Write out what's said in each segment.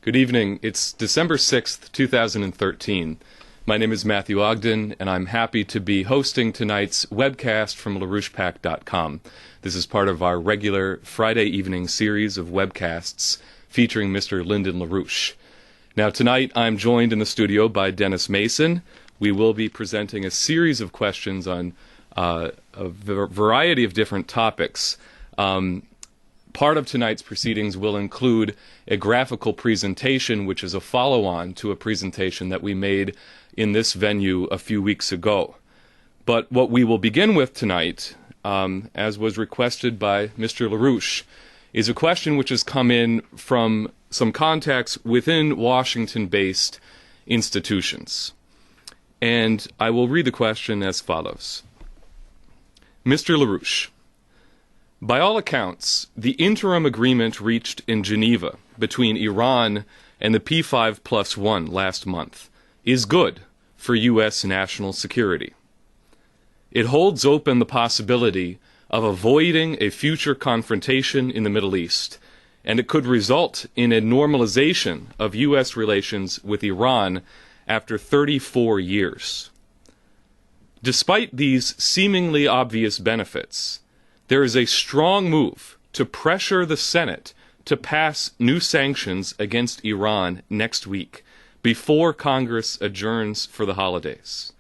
Good evening. It's December 6th, 2013. My name is Matthew Ogden, and I'm happy to be hosting tonight's webcast from LaRouchepack.com. This is part of our regular Friday evening series of webcasts featuring Mr. Lyndon LaRouche. Now, tonight I'm joined in the studio by Dennis Mason. We will be presenting a series of questions on a variety of different topics. Part of tonight's proceedings will include a graphical presentation, which is a follow-on to a presentation that we made in this venue a few weeks ago. But what we will begin with tonight, as was requested by Mr. LaRouche, is a question which has come in from some contacts within Washington-based institutions. And I will read the question as follows. Mr. LaRouche, by all accounts, the interim agreement reached in Geneva between Iran and the P5+1 last month is good for U.S. national security. It holds open the possibility of avoiding a future confrontation in the Middle East, and it could result in a normalization of U.S. relations with Iran after 34 years. Despite these seemingly obvious benefits, there is a strong move to pressure the Senate to pass new sanctions against Iran next week, before Congress adjourns for the holidays.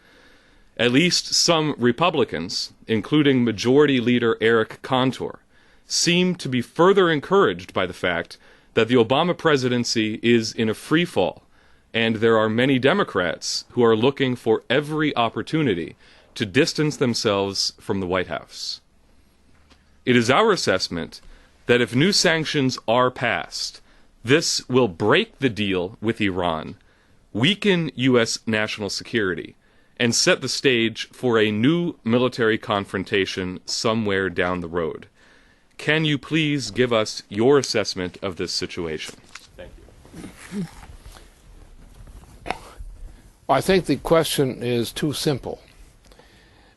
At least some Republicans, including Majority Leader Eric Cantor, seem to be further encouraged by the fact that the Obama presidency is in a free fall, and there are many Democrats who are looking for every opportunity to distance themselves from the White House. It is our assessment that if new sanctions are passed, this will break the deal with Iran, weaken U.S. national security, and set the stage for a new military confrontation somewhere down the road. Can you please give us your assessment of this situation? Thank you. I think the question is too simple,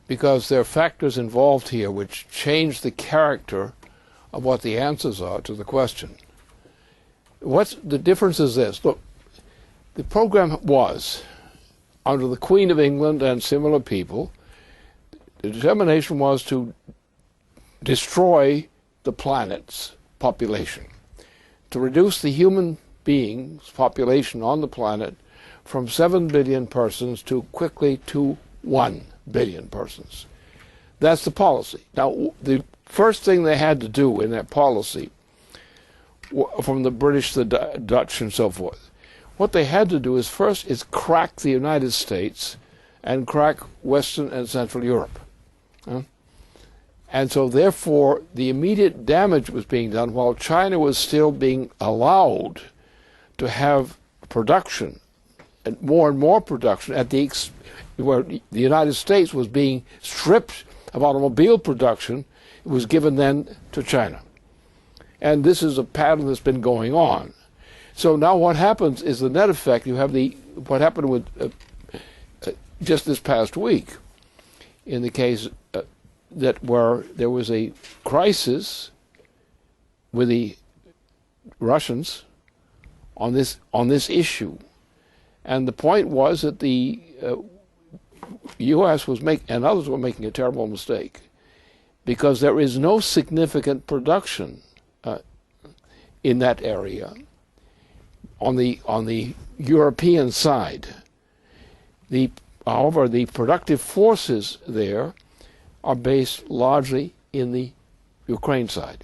because there are factors involved here which change the character of what the answers are to the question. What's the difference is this. Look, the program was, under the Queen of England and similar people, the determination was to destroy the planet's population, to reduce the human beings' population on the planet from 7 billion persons to quickly to 1 billion persons. That's the policy. Now, the first thing they had to do in that policy, from the British, the Dutch, and so forth, what they had to do is first is crack the United States and crack Western and Central Europe. And so, therefore, the immediate damage was being done while China was still being allowed to have production, and more production, at the where the United States was being stripped of automobile production. It was given then to China. And this is a pattern that's been going on. So now what happens is the net effect. You have what happened with just this past week, in the case that where there was a crisis with the Russians on this issue, and the point was that the U.S. and others were making a terrible mistake, because there is no significant production in that area on the European side. However, the productive forces there are based largely in the Ukraine side.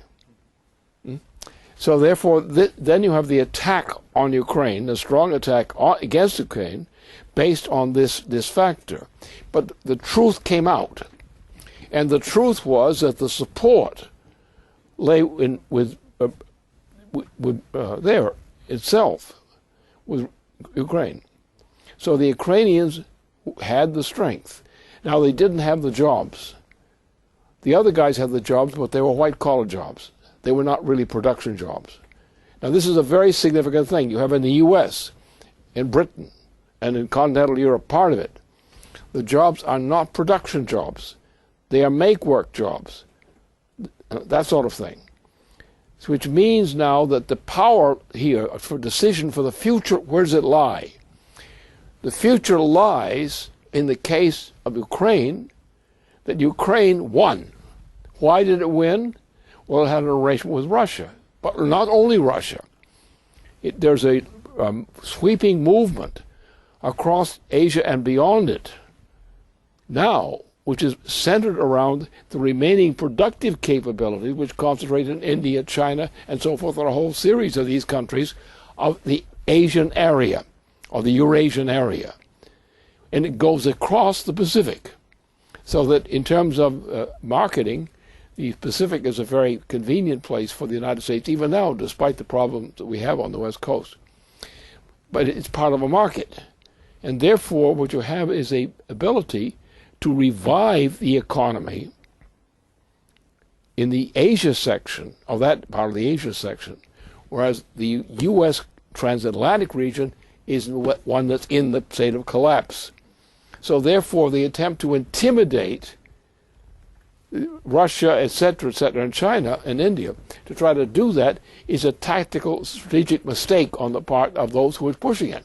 So therefore, then you have the attack on Ukraine, the strong attack against Ukraine, based on this factor. But the truth came out, and the truth was that the support lay with there itself with Ukraine. So the Ukrainians had the strength. Now, they didn't have the jobs. The other guys had the jobs, but they were white-collar jobs. They were not really production jobs. Now, this is a very significant thing. You have in the U.S., in Britain, and in continental Europe, part of it, the jobs are not production jobs. They are make-work jobs, that sort of thing. which means now that the power here for decision for the future, where does it lie? The future lies in the case of Ukraine, that Ukraine won. Why did it win? Well, it had an arrangement with Russia, but not only Russia. There's a sweeping movement across Asia and beyond it now, which is centered around the remaining productive capabilities, which concentrate in India, China, and so forth, on a whole series of these countries of the Asian area, or the Eurasian area. And it goes across the Pacific. So that in terms of marketing, the Pacific is a very convenient place for the United States, even now, despite the problems that we have on the West Coast. But it's part of a market. And therefore, what you have is a ability to revive the economy in the Asia section, of that part of the Asia section, whereas the U.S. transatlantic region is one that's in the state of collapse. So therefore, the attempt to intimidate Russia, etc., and China and India, to try to do that is a tactical, strategic mistake on the part of those who are pushing it.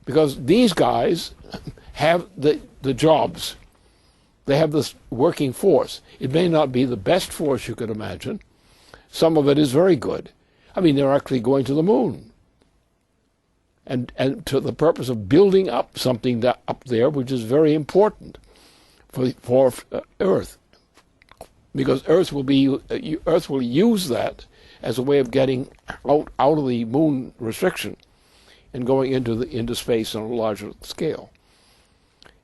Because these guys have the jobs. They have this working force. It may not be the best force you could imagine. Some of it is very good. I mean, they're actually going to the moon. And to the purpose of building up something up there, which is very important for Earth. Because Earth will use that as a way of getting out of the moon restriction and going into space on a larger scale.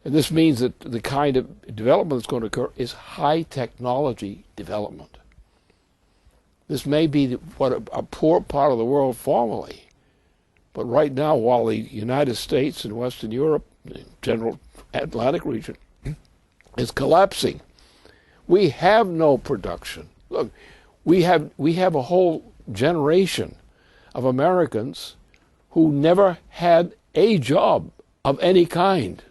And this means that the kind of development that's going to occur is high technology development. This may be what a poor part of the world formerly, but right now, while the United States and Western Europe, the general Atlantic region, is collapsing, we have no production. Look, we have a whole generation of Americans who never had a job of any kind.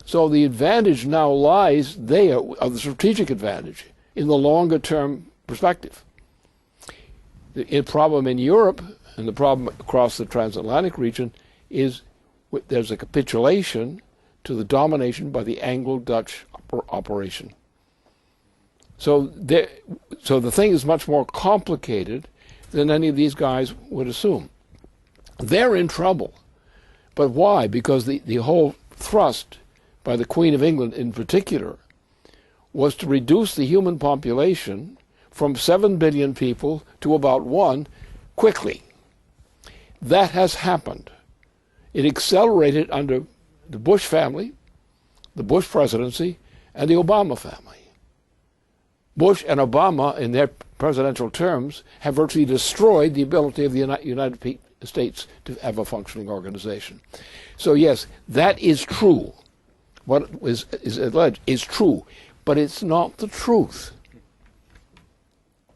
So the advantage now lies there, of the strategic advantage, in the longer term perspective. The problem in Europe and the problem across the transatlantic region is there's a capitulation to the domination by the Anglo-Dutch operation. So the thing is much more complicated than any of these guys would assume. They're in trouble. But why? Because the whole thrust by the Queen of England in particular was to reduce the human population from 7 billion people to about 1 quickly. That has happened. It accelerated under the Bush family, the Bush presidency, and the Obama family. Bush and Obama, in their presidential terms, have virtually destroyed the ability of the United States to have a functioning organization. So yes, that is true. What is alleged is true, but it's not the truth.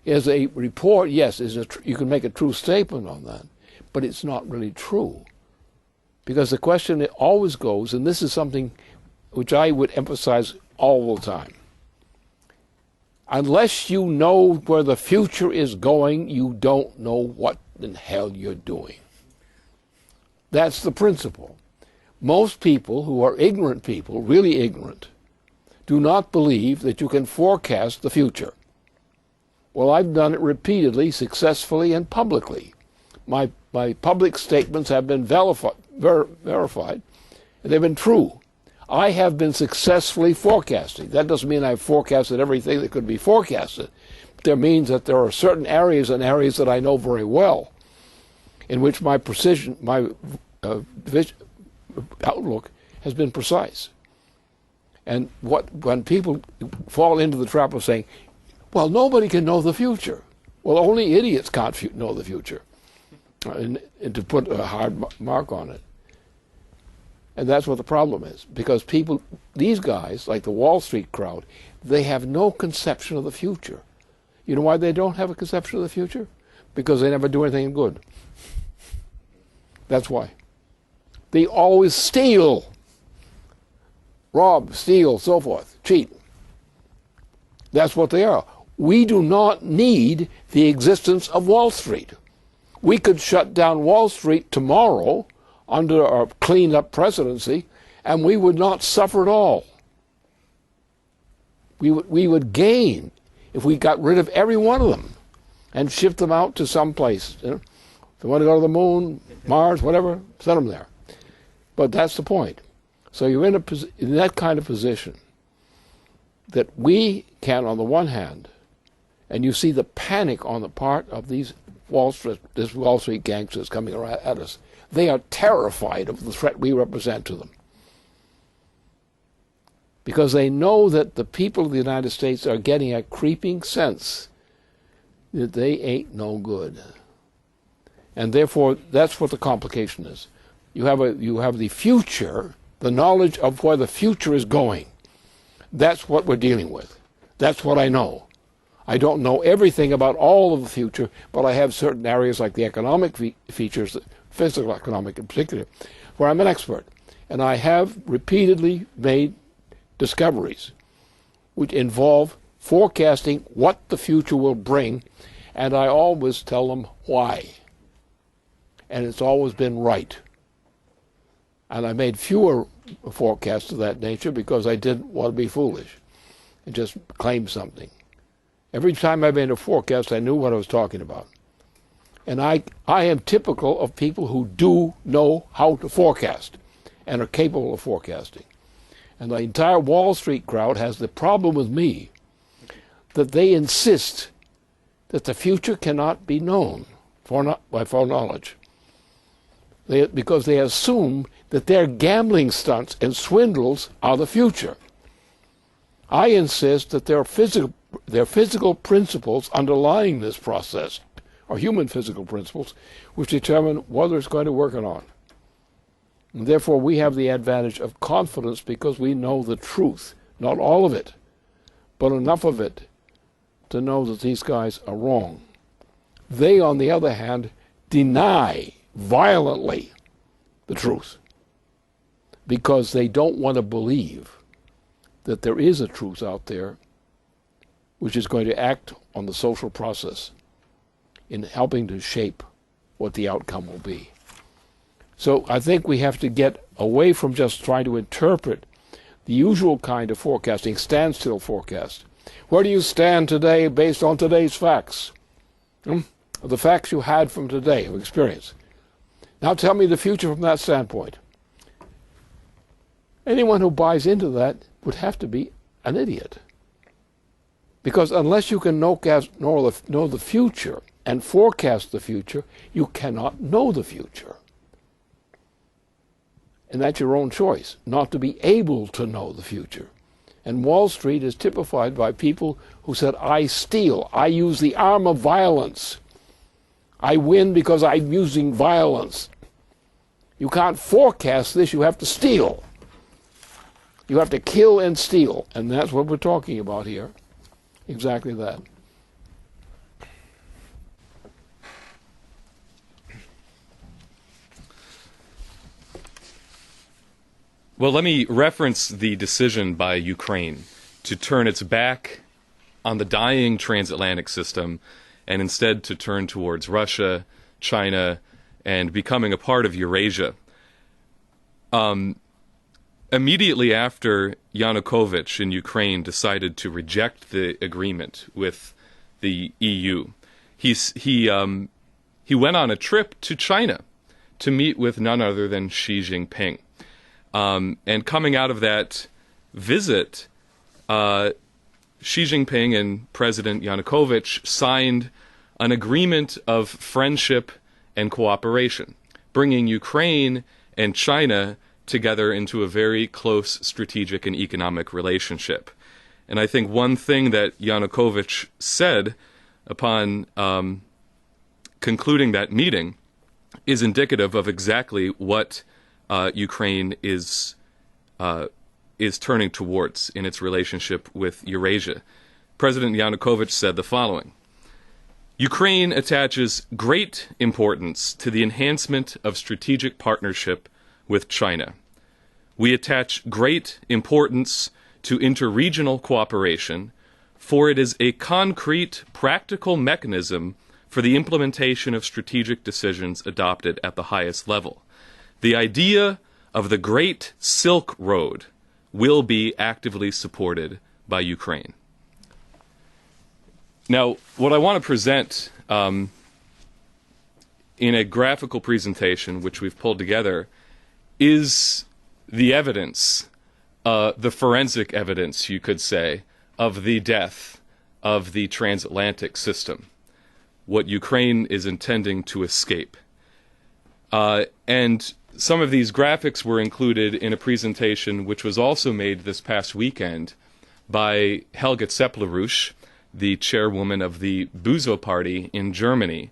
As a report, yes, you can make a true statement on that, but it's not really true. Because the question always goes, and this is something which I would emphasize all the time, unless you know where the future is going, you don't know what in hell you're doing. That's the principle. Most people who are ignorant people, really ignorant, do not believe that you can forecast the future. Well, I've done it repeatedly, successfully, and publicly. My public statements have been verified, and they've been true. I have been successfully forecasting. That doesn't mean I've forecasted everything that could be forecasted. But there means that there are certain areas and areas that I know very well, in which my precision, my outlook has been precise. And when people fall into the trap of saying, well, nobody can know the future. Well, only idiots can't know the future. And to put a hard mark on it. And that's what the problem is. Because people, these guys, like the Wall Street crowd, they have no conception of the future. You know why they don't have a conception of the future? Because they never do anything good. That's why. They always steal. Rob, steal, so forth. Cheat. That's what they are. We do not need the existence of Wall Street. We could shut down Wall Street tomorrow under a cleaned-up presidency, and we would not suffer at all. We would gain if we got rid of every one of them and shipped them out to some place. You know? If they want to go to the moon, Mars, whatever, send them there. But that's the point. So you're in that kind of position that we can, on the one hand, and you see the panic on the part of these Wall Street gangsters coming at us. They are terrified of the threat we represent to them, because they know that the people of the United States are getting a creeping sense that they ain't no good. And therefore, that's what the complication is. You have the future, the knowledge of where the future is going. That's what we're dealing with. That's what I know. I don't know everything about all of the future, but I have certain areas like the economic features, physical economic in particular, where I'm an expert. And I have repeatedly made discoveries which involve forecasting what the future will bring, and I always tell them why. And it's always been right. And I made fewer forecasts of that nature because I didn't want to be foolish and just claim something. Every time I made a forecast, I knew what I was talking about. And I am typical of people who do know how to forecast and are capable of forecasting. And the entire Wall Street crowd has the problem with me that they insist that the future cannot be known by foreknowledge. Because they assume that their gambling stunts and swindles are the future. I insist that there are physical principles underlying this process, or human physical principles, which determine whether it's going to work or not. And therefore, we have the advantage of confidence because we know the truth. Not all of it, but enough of it to know that these guys are wrong. They, on the other hand, deny violently the truth because they don't want to believe that there is a truth out there which is going to act on the social process in helping to shape what the outcome will be. So I think we have to get away from just trying to interpret the usual kind of forecasting, standstill forecast. Where do you stand today based on today's facts? The facts you had from today of experience. Now tell me the future from that standpoint. Anyone who buys into that would have to be an idiot. Because unless you can know the future and forecast the future, you cannot know the future. And that's your own choice, not to be able to know the future. And Wall Street is typified by people who said, I steal, I use the arm of violence. I win because I'm using violence. You can't forecast this, you have to steal. You have to kill and steal. And that's what we're talking about here. Exactly that. Well, let me reference the decision by Ukraine to turn its back on the dying transatlantic system and instead to turn towards Russia, China, and becoming a part of Eurasia. Immediately after Yanukovych in Ukraine decided to reject the agreement with the EU, he went on a trip to China to meet with none other than Xi Jinping. And coming out of that visit, Xi Jinping and President Yanukovych signed an agreement of friendship and cooperation, bringing Ukraine and China together into a very close strategic and economic relationship. And I think one thing that Yanukovych said upon concluding that meeting is indicative of exactly what Ukraine is turning towards in its relationship with Eurasia. President Yanukovych said the following: Ukraine attaches great importance to the enhancement of strategic partnership with China. We attach great importance to interregional cooperation for it is a concrete, practical mechanism for the implementation of strategic decisions adopted at the highest level. The idea of the Great Silk Road will be actively supported by Ukraine. Now, what I want to present in a graphical presentation, which we've pulled together, is the evidence, the forensic evidence, you could say, of the death of the transatlantic system, what Ukraine is intending to escape. And some of these graphics were included in a presentation which was also made this past weekend by Helga LaRouche, the chairwoman of the Buzo Party in Germany,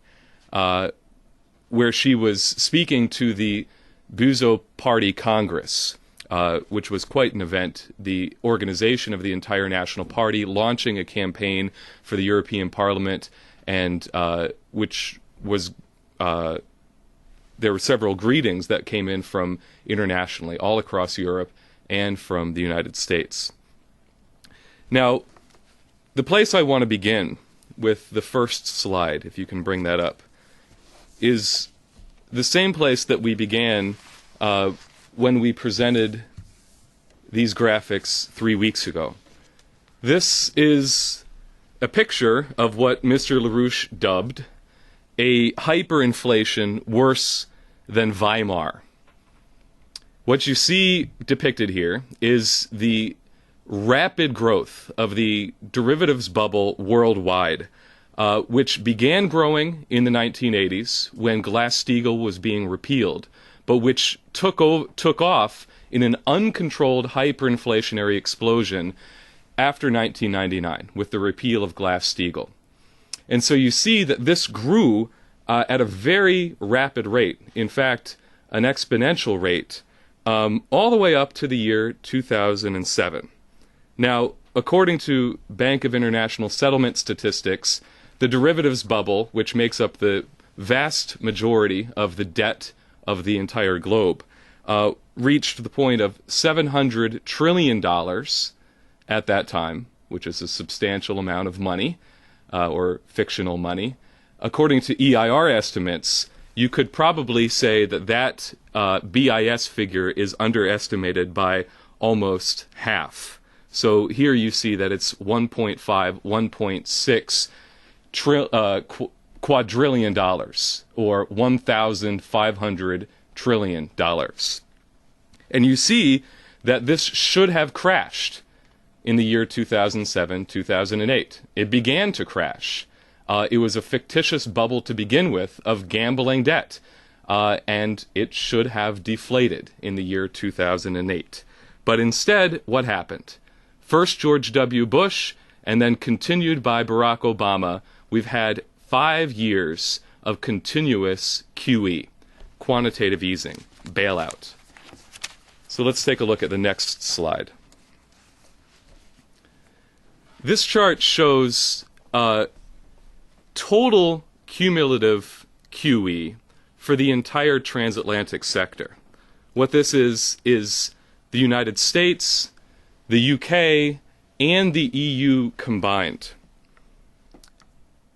where she was speaking to the Buzo Party Congress, which was quite an event, the organization of the entire National Party launching a campaign for the European Parliament, and which was there were several greetings that came in from internationally, all across Europe, and from the United States. Now, the place I want to begin with the first slide, if you can bring that up, is the same place that we began when we presented these graphics 3 weeks ago. This is a picture of what Mr. LaRouche dubbed a hyperinflation worse than Weimar. What you see depicted here is the rapid growth of the derivatives bubble worldwide, which began growing in the 1980s when Glass-Steagall was being repealed, but which took off in an uncontrolled hyperinflationary explosion after 1999 with the repeal of Glass-Steagall. And so you see that this grew at a very rapid rate, in fact, an exponential rate, all the way up to the year 2007. Now, according to Bank of International Settlement statistics, the derivatives bubble, which makes up the vast majority of the debt of the entire globe, reached the point of $700 trillion at that time, which is a substantial amount of money, or fictional money. According to EIR estimates, you could probably say that that BIS figure is underestimated by almost half. So here you see that it's 1.5, 1.6 quadrillion dollars, or 1,500 trillion dollars. And you see that this should have crashed in the year 2007, 2008. It began to crash. It was a fictitious bubble to begin with of gambling debt, and it should have deflated in the year 2008. But instead, what happened? First George W. Bush, and then continued by Barack Obama, we've had 5 years of continuous QE, quantitative easing, bailout. So let's take a look at the next slide. This chart shows total cumulative QE for the entire transatlantic sector. What this is the United States, the UK, and the EU combined.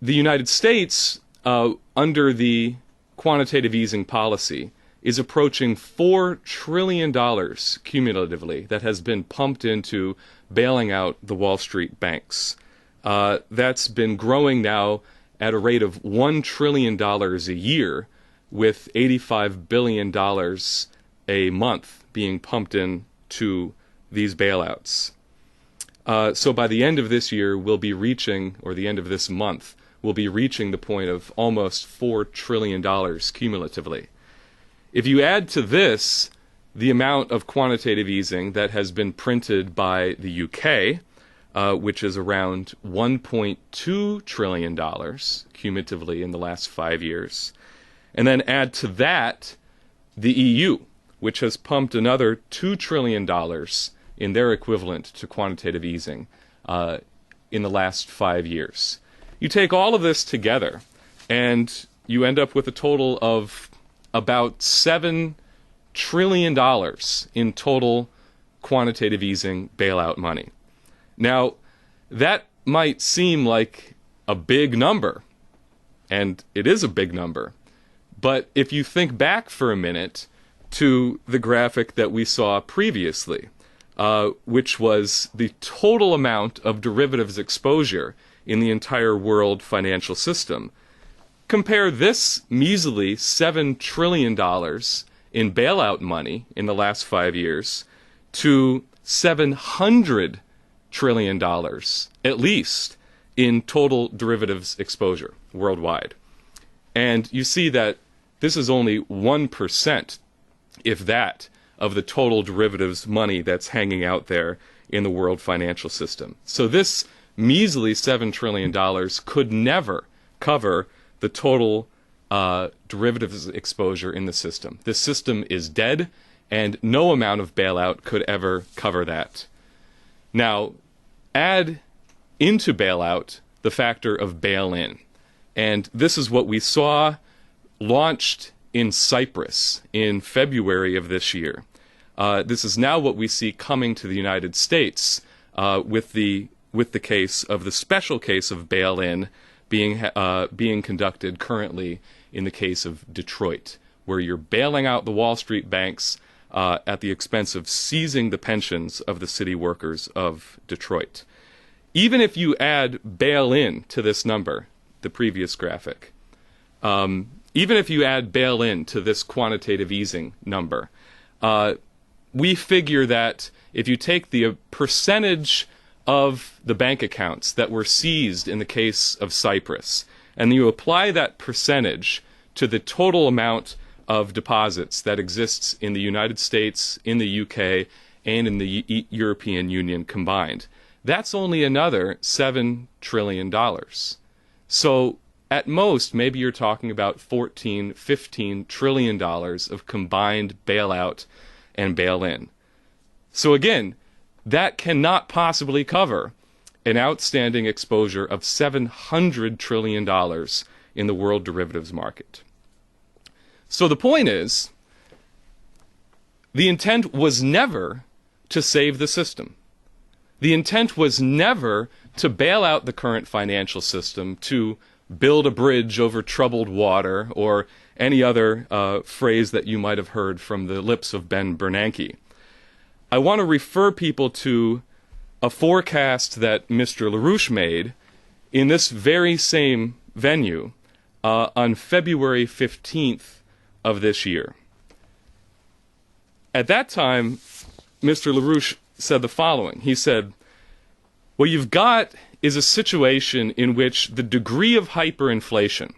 The United States, under the quantitative easing policy, is approaching $4 trillion cumulatively that has been pumped into bailing out the Wall Street banks. That's been growing now at a rate of $1 trillion a year, with $85 billion a month being pumped into these bailouts. So by the end of this year, we'll be reaching, or the end of this month, we'll be reaching the point of almost $4 trillion cumulatively. If you add to this the amount of quantitative easing that has been printed by the UK, which is around $1.2 trillion cumulatively in the last 5 years, and then add to that the EU, which has pumped another $2 trillion in their equivalent to quantitative easing in the last 5 years. You take all of this together, and you end up with a total of about $7 trillion in total quantitative easing bailout money. Now, that might seem like a big number, and it is a big number. But if you think back for a minute to the graphic that we saw previously, which was the total amount of derivatives exposure in the entire world financial system, compare this measly $7 trillion in bailout money in the last 5 years to $700 trillion, at least, in total derivatives exposure worldwide. And you see that this is only 1%, if that, of the total derivatives money that's hanging out there in the world financial system. So this measly $7 trillion could never cover the total derivatives exposure in the system. This system is dead, and no amount of bailout could ever cover that. Now, add into bailout the factor of bail-in. And this is what we saw launched in Cyprus in February of this year. This is now what we see coming to the United States with the case of the special case of bail-in being conducted currently in the case of Detroit, where you're bailing out the Wall Street banks at the expense of seizing the pensions of the city workers of Detroit. Even if you add bail-in to this number, the previous graphic, even if you add bail-in to this quantitative easing number, we figure that if you take the percentage of the bank accounts that were seized in the case of Cyprus, and you apply that percentage to the total amount of deposits that exists in the United States, in the UK, and in the European Union combined, that's only another $7 trillion. So at most, maybe you're talking about $14, $15 trillion of combined bailout and bail-in. So again, that cannot possibly cover an outstanding exposure of $700 trillion in the world derivatives market. So the point is, the intent was never to save the system. The intent was never to bail out the current financial system, to build a bridge over troubled water, or any other phrase that you might have heard from the lips of Ben Bernanke. I want to refer people to a forecast that Mr. LaRouche made in this very same venue on February 15th of this year. At that time, Mr. LaRouche said the following. He said, what you've got is a situation in which the degree of hyperinflation,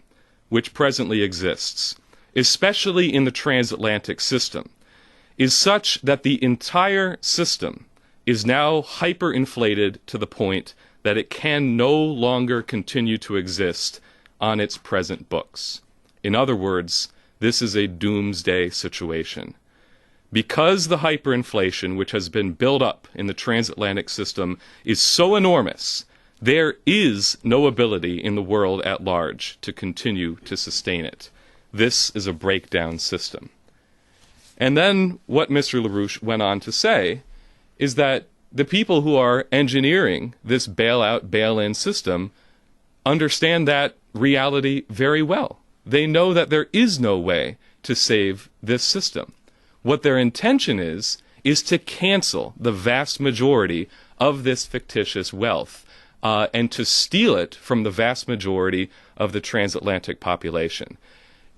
which presently exists, especially in the transatlantic system, is such that the entire system is now hyperinflated to the point that it can no longer continue to exist on its present books. In other words, this is a doomsday situation. Because the hyperinflation which has been built up in the transatlantic system is so enormous, there is no ability in the world at large to continue to sustain it. This is a breakdown system. And then what Mr. LaRouche went on to say is that the people who are engineering this bailout, bail-in system understand that reality very well. They know that there is no way to save this system. What their intention is to cancel the vast majority of this fictitious wealth and to steal it from the vast majority of the transatlantic population.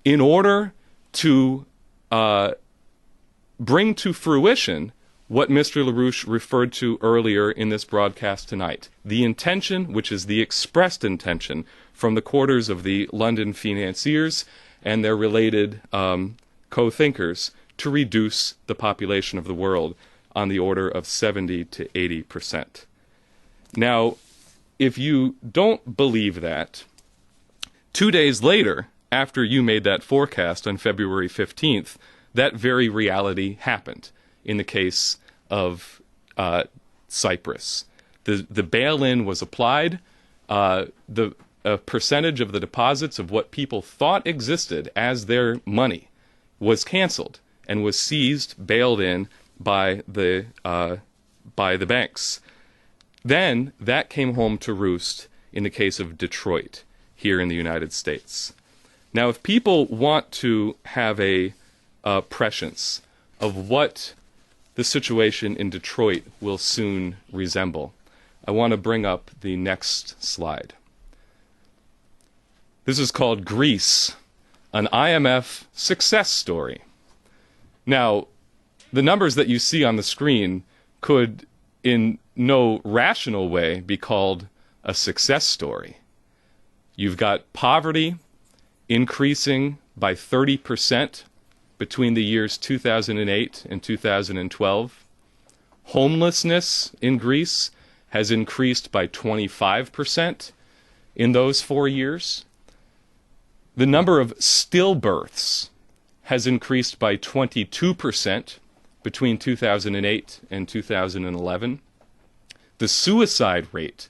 In order to bring to fruition what Mr. LaRouche referred to earlier in this broadcast tonight, the intention, which is the expressed intention from the quarters of the London financiers and their related co-thinkers, to reduce the population of the world on the order of 70 to 80%. Now, if you don't believe that, 2 days later, after you made that forecast on February 15th, that very reality happened in the case of Cyprus. The bail-in was applied. The percentage of the deposits of what people thought existed as their money was canceled and was seized, bailed in by the banks. Then that came home to roost in the case of Detroit here in the United States. Now, if people want to have a prescience of what the situation in Detroit will soon resemble, I want to bring up the next slide. This is called Greece, an IMF success story. Now, the numbers that you see on the screen could in no rational way be called a success story. You've got poverty increasing by 30% between the years 2008 and 2012. Homelessness in Greece has increased by 25% in those 4 years. The number of stillbirths has increased by 22% between 2008 and 2011. The suicide rate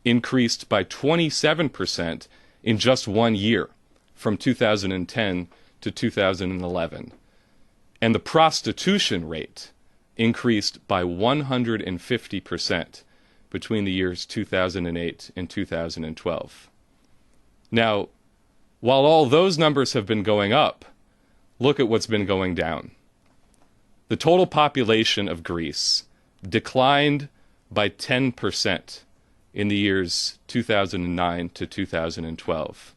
increased by 27% in just 1 year, from 2010 to 2011. And the prostitution rate increased by 150% between the years 2008 and 2012. Now, while all those numbers have been going up, look at what's been going down. The total population of Greece declined by 10% in the years 2009 to 2012.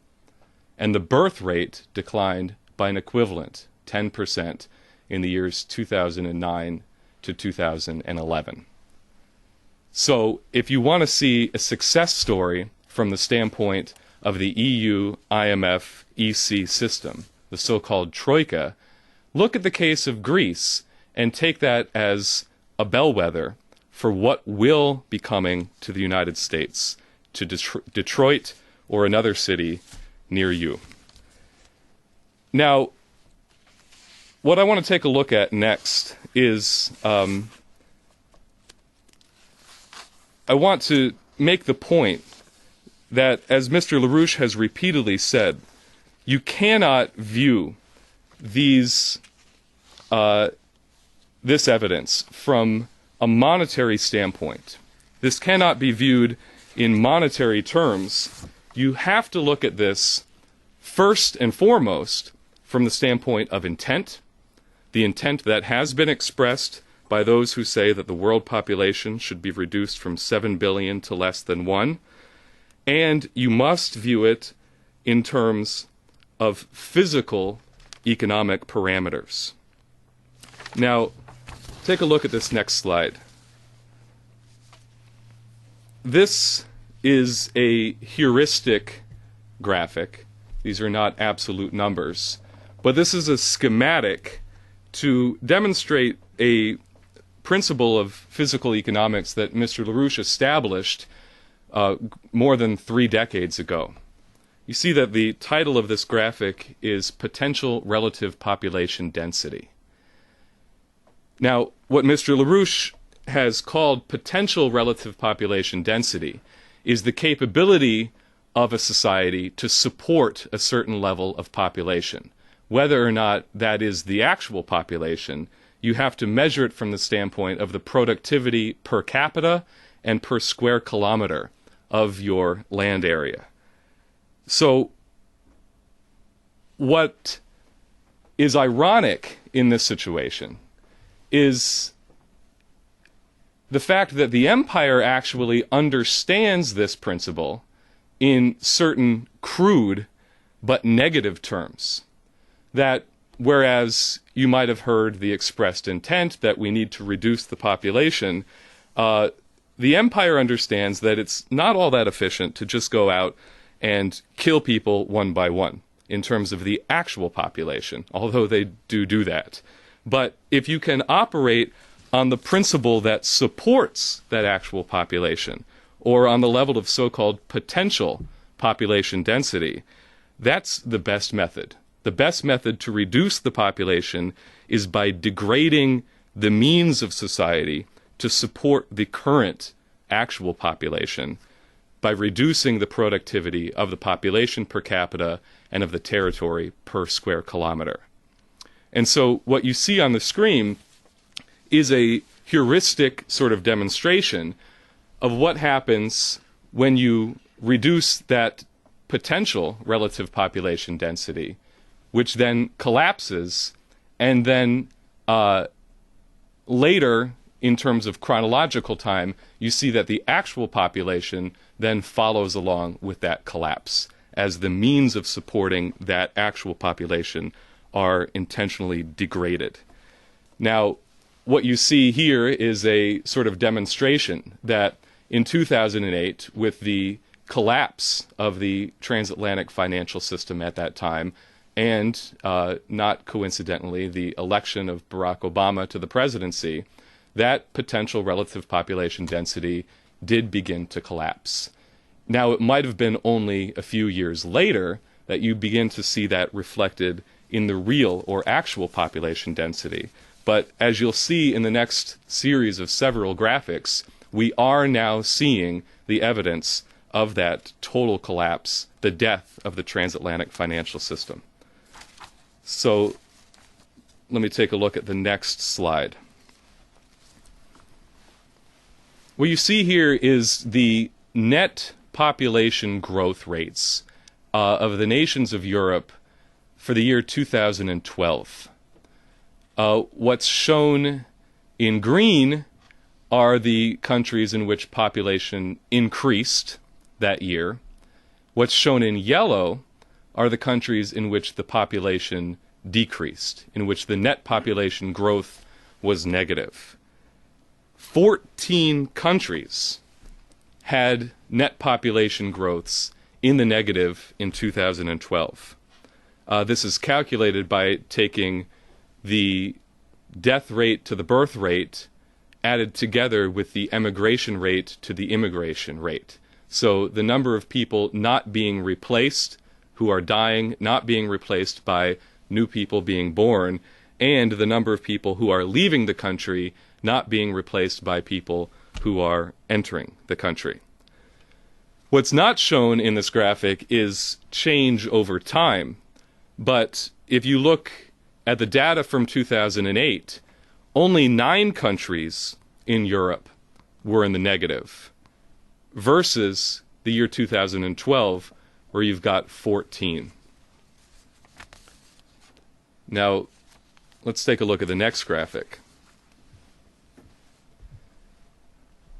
And the birth rate declined by an equivalent 10% in the years 2009 to 2011. So if you want to see a success story from the standpoint of the EU, IMF, EC system, the so-called Troika, look at the case of Greece and take that as a bellwether for what will be coming to the United States, to Detroit or another city near you. Now, what I want to take a look at next is I want to make the point that, as Mr. LaRouche has repeatedly said, you cannot view this evidence from a monetary standpoint. This cannot be viewed in monetary terms. You have to look at this first and foremost from the standpoint of intent, the intent that has been expressed by those who say that the world population should be reduced from 7 billion to less than 1, and you must view it in terms of physical economic parameters. Now, take a look at this next slide. This is a heuristic graphic. These are not absolute numbers, but this is a schematic to demonstrate a principle of physical economics that Mr. LaRouche established more than 3 decades ago. You see that the title of this graphic is Potential Relative Population Density. Now, what Mr. LaRouche has called potential relative population density is the capability of a society to support a certain level of population. Whether or not that is the actual population, you have to measure it from the standpoint of the productivity per capita and per square kilometer of your land area. So, what is ironic in this situation is the fact that the empire actually understands this principle in certain crude but negative terms. That whereas you might have heard the expressed intent that we need to reduce the population, the empire understands that it's not all that efficient to just go out and kill people one by one in terms of the actual population, although they do that. But if you can operate on the principle that supports that actual population, or on the level of so-called potential population density, that's the best method. The best method to reduce the population is by degrading the means of society to support the current actual population, by reducing the productivity of the population per capita and of the territory per square kilometer. And so what you see on the screen is a heuristic sort of demonstration of what happens when you reduce that potential relative population density, which then collapses, and then later, in terms of chronological time, you see that the actual population then follows along with that collapse, as the means of supporting that actual population are intentionally degraded. Now, what you see here is a sort of demonstration that in 2008, with the collapse of the transatlantic financial system at that time, and not coincidentally, the election of Barack Obama to the presidency, that potential relative population density did begin to collapse. Now, it might have been only a few years later that you begin to see that reflected in the real or actual population density. But as you'll see in the next series of several graphics, we are now seeing the evidence of that total collapse, the death of the transatlantic financial system. So let me take a look at the next slide. What you see here is the net population growth rates of the nations of Europe for the year 2012. What's shown in green are the countries in which population increased that year. What's shown in yellow are the countries in which the population decreased, in which the net population growth was negative. 14 countries had net population growths in the negative in 2012. This is calculated by taking the death rate to the birth rate added together with the emigration rate to the immigration rate. So the number of people not being replaced, who are dying, not being replaced by new people being born, and the number of people who are leaving the country not being replaced by people who are entering the country. What's not shown in this graphic is change over time, but if you look at the data from 2008, only 9 countries in Europe were in the negative, versus the year 2012, where you've got 14. Now, let's take a look at the next graphic.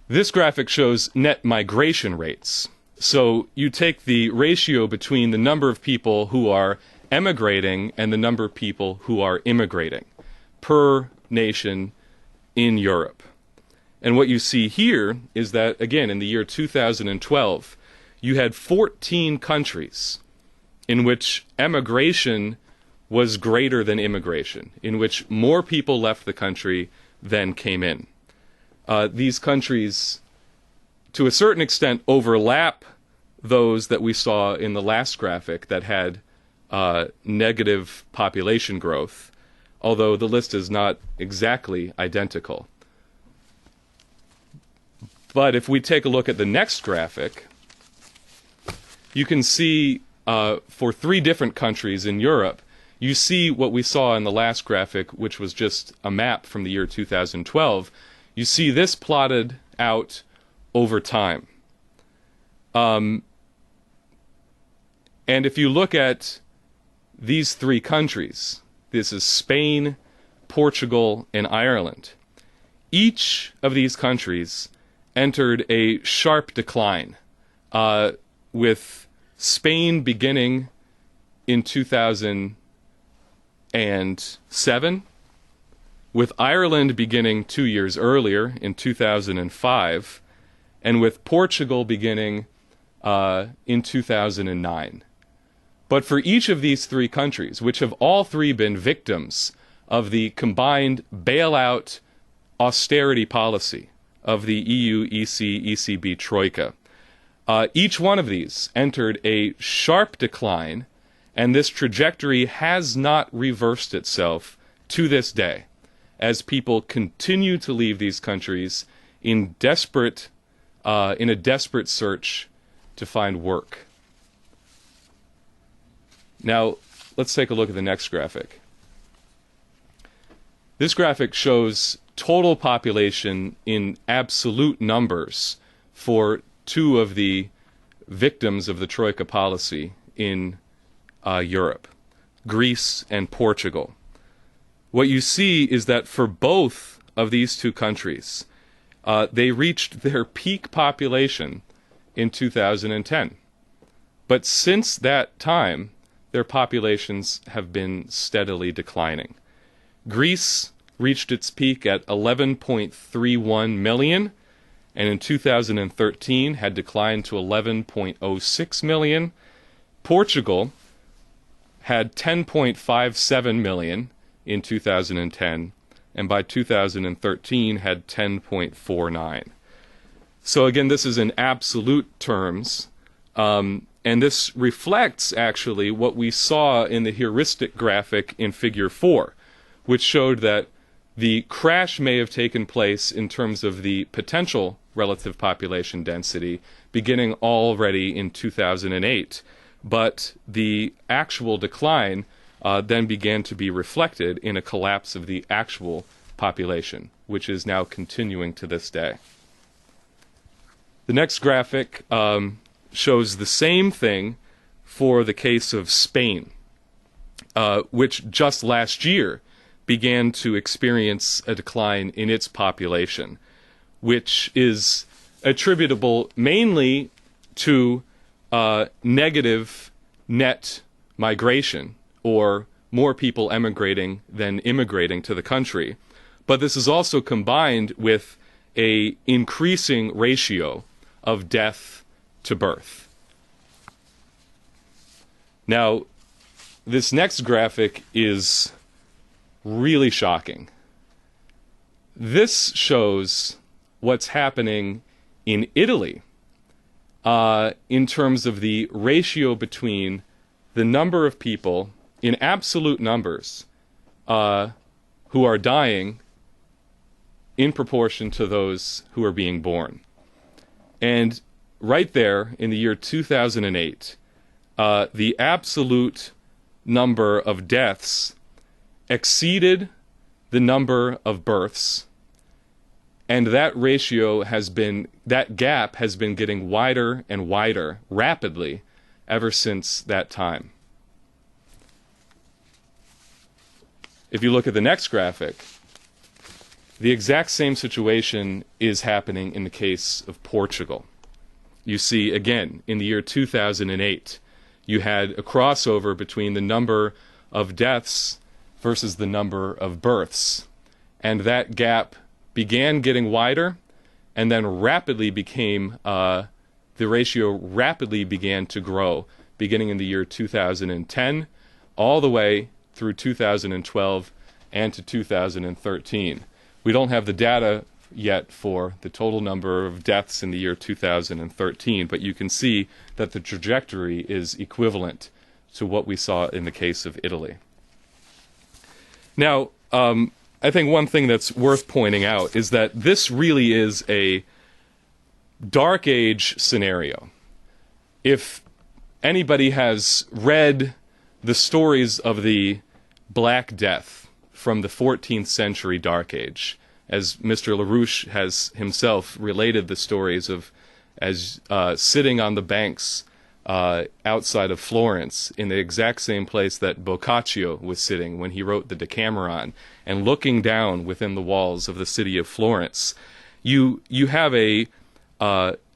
This graphic shows net migration rates. So you take the ratio between the number of people who are emigrating and the number of people who are immigrating per nation in Europe. And what you see here is that, again, in the year 2012, you had 14 countries in which emigration was greater than immigration, in which more people left the country than came in. These countries, to a certain extent, overlap those that we saw in the last graphic that had negative population growth, although the list is not exactly identical. But if we take a look at the next graphic, you can see for 3 different countries in Europe, you see what we saw in the last graphic, which was just a map from the year 2012. You see this plotted out over time. And if you look at these 3 countries, this is Spain, Portugal, and Ireland. Each of these countries entered a sharp decline, with Spain beginning in 2007, with Ireland beginning 2 years earlier in 2005, and with Portugal beginning in 2009. But for each of these 3 countries, which have all 3 been victims of the combined bailout austerity policy of the EU, EC, ECB troika, each one of these entered a sharp decline, and this trajectory has not reversed itself to this day, as people continue to leave these countries in a desperate search to find work. Now, let's take a look at the next graphic. This graphic shows total population in absolute numbers for two of the victims of the Troika policy in Europe, Greece and Portugal. What you see is that for both of these two countries, they reached their peak population in 2010. But since that time, their populations have been steadily declining. Greece reached its peak at 11.31 million, and in 2013 had declined to 11.06 million. Portugal had 10.57 million in 2010, and by 2013 had 10.49. So again, this is in absolute terms, and this reflects actually what we saw in the heuristic graphic in Figure 4, which showed that the crash may have taken place in terms of the potential relative population density beginning already in 2008, but the actual decline then began to be reflected in a collapse of the actual population, which is now continuing to this day. The next graphic shows the same thing for the case of Spain, which just last year began to experience a decline in its population, which is attributable mainly to negative net migration, or more people emigrating than immigrating to the country. But this is also combined with an increasing ratio of death to birth. Now, this next graphic is really shocking. This shows what's happening in Italy in terms of the ratio between the number of people in absolute numbers who are dying in proportion to those who are being born. And right there in the year 2008, the absolute number of deaths exceeded the number of births, and that ratio that gap has been getting wider and wider rapidly ever since that time. If you look at the next graphic, the exact same situation is happening in the case of Portugal. You see, again, in the year 2008, you had a crossover between the number of deaths versus the number of births. And that gap began getting wider, and then rapidly became, the ratio rapidly began to grow, beginning in the year 2010, all the way through 2012 and to 2013. We don't have the data yet for the total number of deaths in the year 2013, but you can see that the trajectory is equivalent to what we saw in the case of Italy. Now, I think one thing that's worth pointing out is that this really is a dark age scenario. If anybody has read the stories of the Black Death from the 14th century Dark Age, as Mr. LaRouche has himself related the stories of as sitting on the banks outside of Florence in the exact same place that Boccaccio was sitting when he wrote the Decameron, and looking down within the walls of the city of Florence, you have a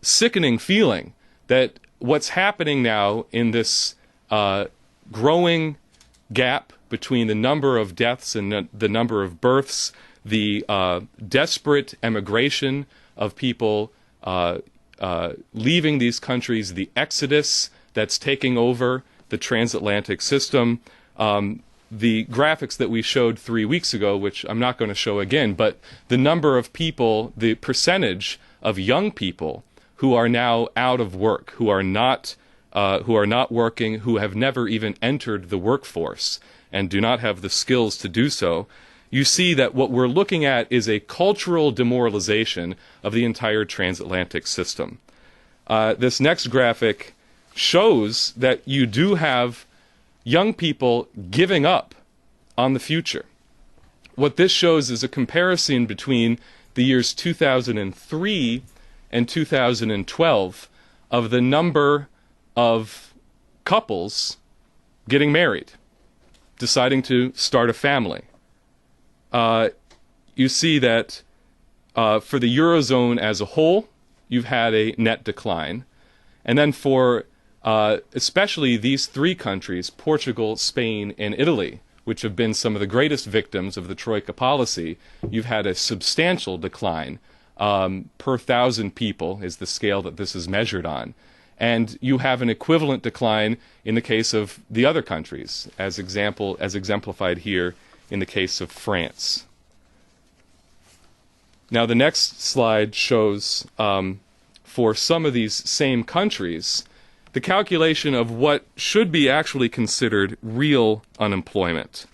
sickening feeling that what's happening now in this growing gap between the number of deaths and the number of births, the desperate emigration of people leaving these countries, the exodus that's taking over the transatlantic system. The graphics that we showed 3 weeks ago, which I'm not going to show again, but the number of people, the percentage of young people who are now out of work, who are not working, who have never even entered the workforce and do not have the skills to do so, you see that what we're looking at is a cultural demoralization of the entire transatlantic system. This next graphic shows that you do have young people giving up on the future. What this shows is a comparison between the years 2003 and 2012 of the number of couples getting married, deciding to start a family. You see that for the Eurozone as a whole, you've had a net decline. And then for especially these three countries, Portugal, Spain, and Italy, which have been some of the greatest victims of the Troika policy, you've had a substantial decline. Per 1,000 people is the scale that this is measured on. And you have an equivalent decline in the case of the other countries, as exemplified here in the case of France. Now the next slide shows, for some of these same countries, the calculation of what should be actually considered real unemployment.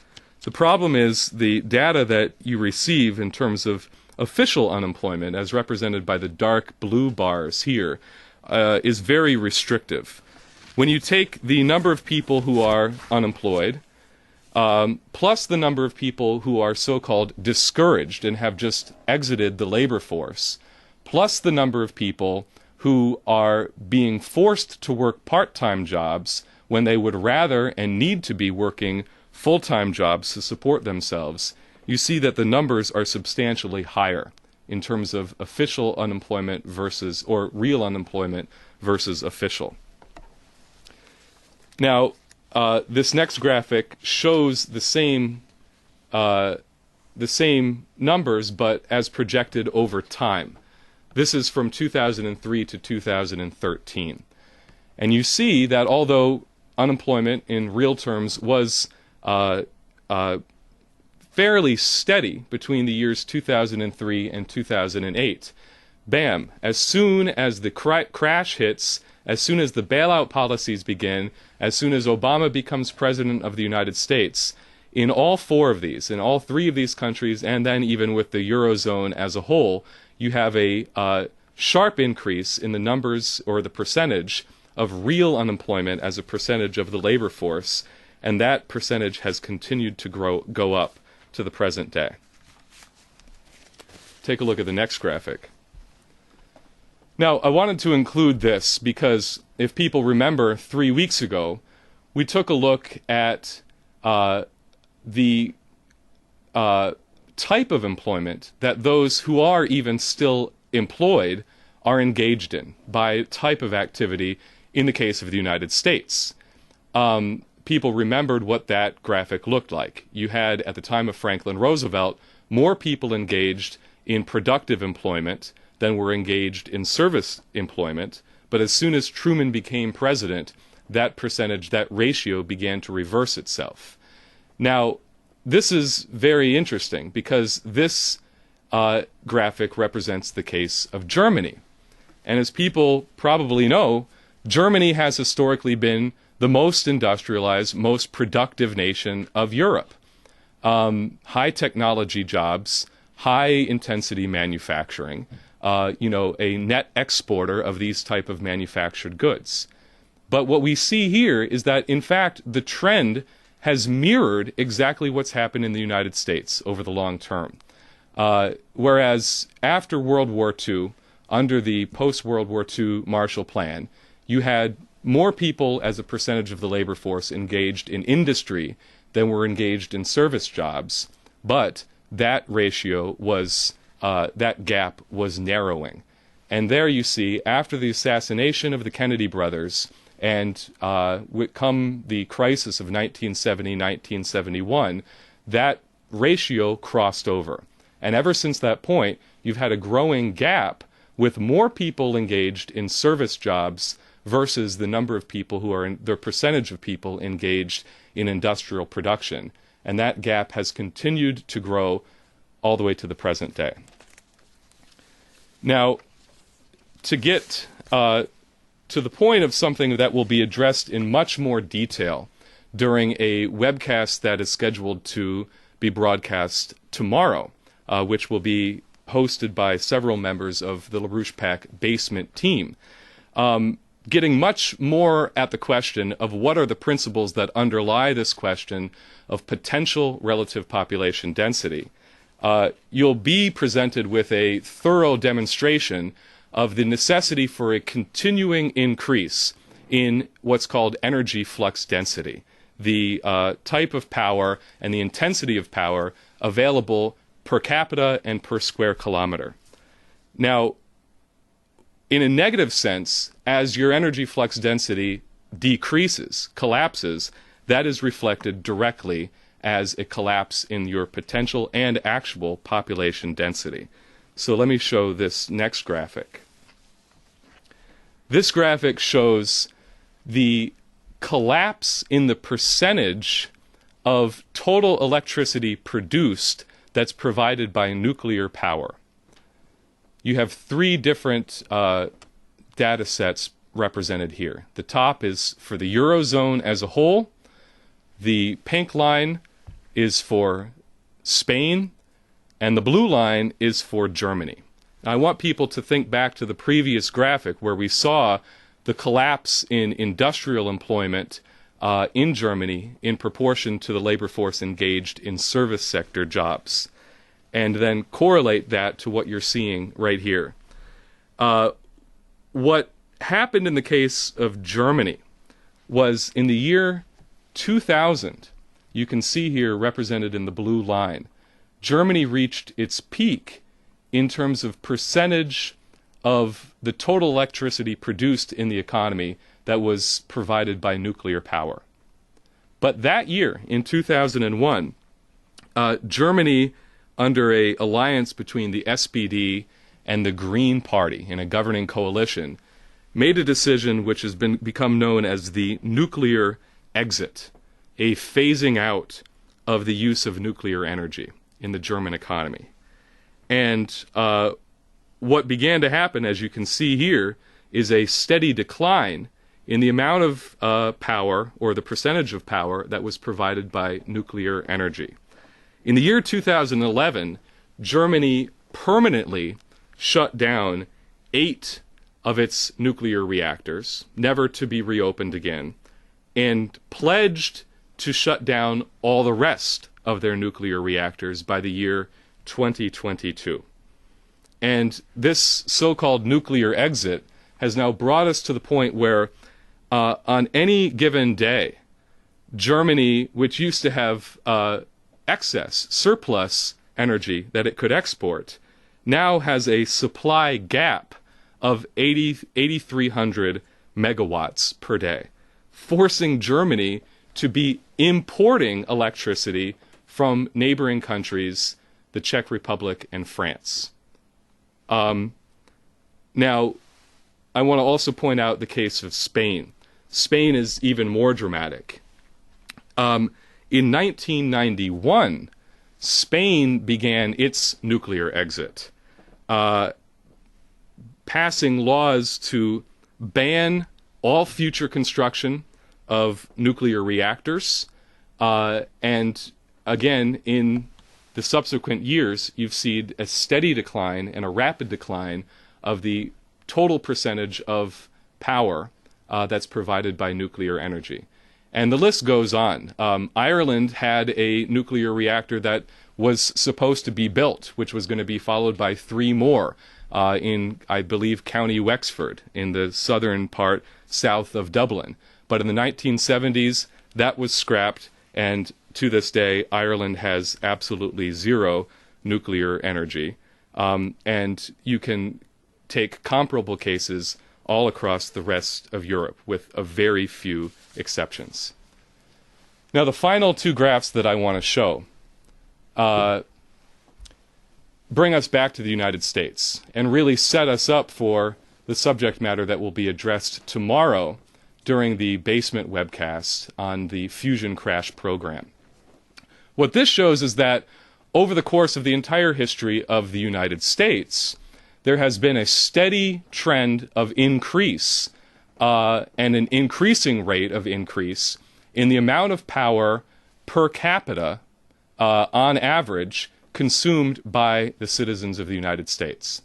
The problem is the data that you receive in terms of official unemployment, as represented by the dark blue bars here, is very restrictive. When you take the number of people who are unemployed, plus the number of people who are so-called discouraged and have just exited the labor force, plus the number of people who are being forced to work part-time jobs when they would rather and need to be working full-time jobs to support themselves, you see that the numbers are substantially higher in terms of official unemployment versus, or real unemployment versus official. Now, this next graphic shows the same numbers, but as projected over time. This is from 2003 to 2013. And you see that although unemployment in real terms was fairly steady between the years 2003 and 2008, bam, as soon as the crash hits, as soon as the bailout policies begin, as soon as Obama becomes president of the United States, in all four of these, in all three of these countries, and then even with the Eurozone as a whole, you have a sharp increase in the numbers or the percentage of real unemployment as a percentage of the labor force, and that percentage has continued to go up to the present day. Take a look at the next graphic. Now, I wanted to include this because if people remember 3 weeks ago, we took a look at the type of employment that those who are even still employed are engaged in by type of activity in the case of the United States. People remembered what that graphic looked like. You had, at the time of Franklin Roosevelt, more people engaged in productive employment than were engaged in service employment, but as soon as Truman became president, that percentage, that ratio began to reverse itself. Now, this is very interesting because this graphic represents the case of Germany. And as people probably know, Germany has historically been the most industrialized, most productive nation of Europe. High technology jobs, high intensity manufacturing, a net exporter of these type of manufactured goods. But what we see here is that, in fact, the trend has mirrored exactly what's happened in the United States over the long term. Whereas after World War II, under the post-World War II Marshall Plan, you had more people as a percentage of the labor force engaged in industry than were engaged in service jobs, but that ratio was, that gap was narrowing. And there you see, after the assassination of the Kennedy brothers, and come the crisis of 1970, 1971, that ratio crossed over. And ever since that point, you've had a growing gap with more people engaged in service jobs versus the number of people who are the percentage of people engaged in industrial production. And that gap has continued to grow all the way to the present day. Now, to get to the point of something that will be addressed in much more detail during a webcast that is scheduled to be broadcast tomorrow, which will be hosted by several members of the LaRouche PAC basement team, getting much more at the question of what are the principles that underlie this question of potential relative population density. You'll be presented with a thorough demonstration of the necessity for a continuing increase in what's called energy flux density, the type of power and the intensity of power available per capita and per square kilometer. Now, in a negative sense, as your energy flux density decreases, collapses, that is reflected directly as a collapse in your potential and actual population density. So let me show this next graphic. This graphic shows the collapse in the percentage of total electricity produced that's provided by nuclear power. You have three different data sets represented here. The top is for the Eurozone as a whole. The pink line is for Spain, and the blue line is for Germany. Now, I want people to think back to the previous graphic where we saw the collapse in industrial employment in Germany in proportion to the labor force engaged in service sector jobs, and then correlate that to what you're seeing right here. What happened in the case of Germany was in the year 2000, you can see here represented in the blue line, Germany reached its peak in terms of percentage of the total electricity produced in the economy that was provided by nuclear power. But that year, in 2001, Germany, under an alliance between the SPD and the Green Party in a governing coalition, made a decision which has become known as the nuclear exit, a phasing out of the use of nuclear energy in the German economy. And what began to happen, as you can see here, is a steady decline in the amount of power, or the percentage of power, that was provided by nuclear energy. In the year 2011, Germany permanently shut down 8 of its nuclear reactors, never to be reopened again, and pledged to shut down all the rest of their nuclear reactors by the year 2022. And this so-called nuclear exit has now brought us to the point where on any given day, Germany, which used to have excess, surplus energy that it could export, now has a supply gap of 8,300 megawatts per day, forcing Germany to be importing electricity from neighboring countries, the Czech Republic and France. Now, I want to also point out the case of Spain. Spain is even more dramatic. In 1991, Spain began its nuclear exit, passing laws to ban all future construction of nuclear reactors. And again, in the subsequent years, you've seen a steady decline and a rapid decline of the total percentage of power that's provided by nuclear energy. And the list goes on. Ireland had a nuclear reactor that was supposed to be built, which was going to be followed by 3 more in, I believe, County Wexford, in the southern part south of Dublin. But in the 1970s, that was scrapped, and to this day, Ireland has absolutely zero nuclear energy. And you can take comparable cases all across the rest of Europe, with a very few exceptions. Now, the final 2 graphs that I want to show bring us back to the United States and really set us up for the subject matter that will be addressed tomorrow during the Basement webcast on the fusion crash program. What this shows is that over the course of the entire history of the United States, there has been a steady trend of increase and an increasing rate of increase in the amount of power per capita, on average, consumed by the citizens of the United States.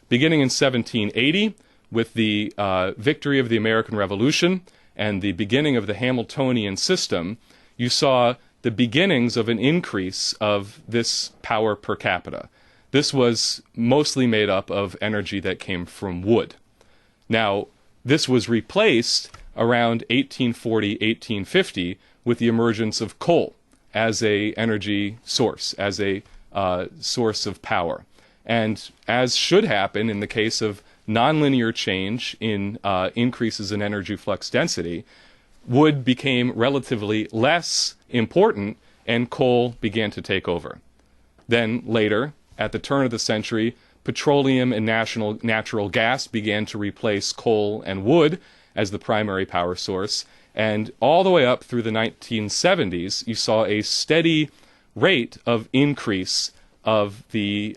Beginning in 1780, with the victory of the American Revolution and the beginning of the Hamiltonian system, you saw the beginnings of an increase of this power per capita. this was mostly made up of energy that came from wood. Now, this was replaced around 1840, 1850 with the emergence of coal as a energy source, as a source of power. And as should happen in the case of nonlinear change in increases in energy flux density, wood became relatively less important and coal began to take over. Then later, at the turn of the century, petroleum and natural gas began to replace coal and wood as the primary power source. And all the way up through the 1970s, you saw a steady rate of increase of the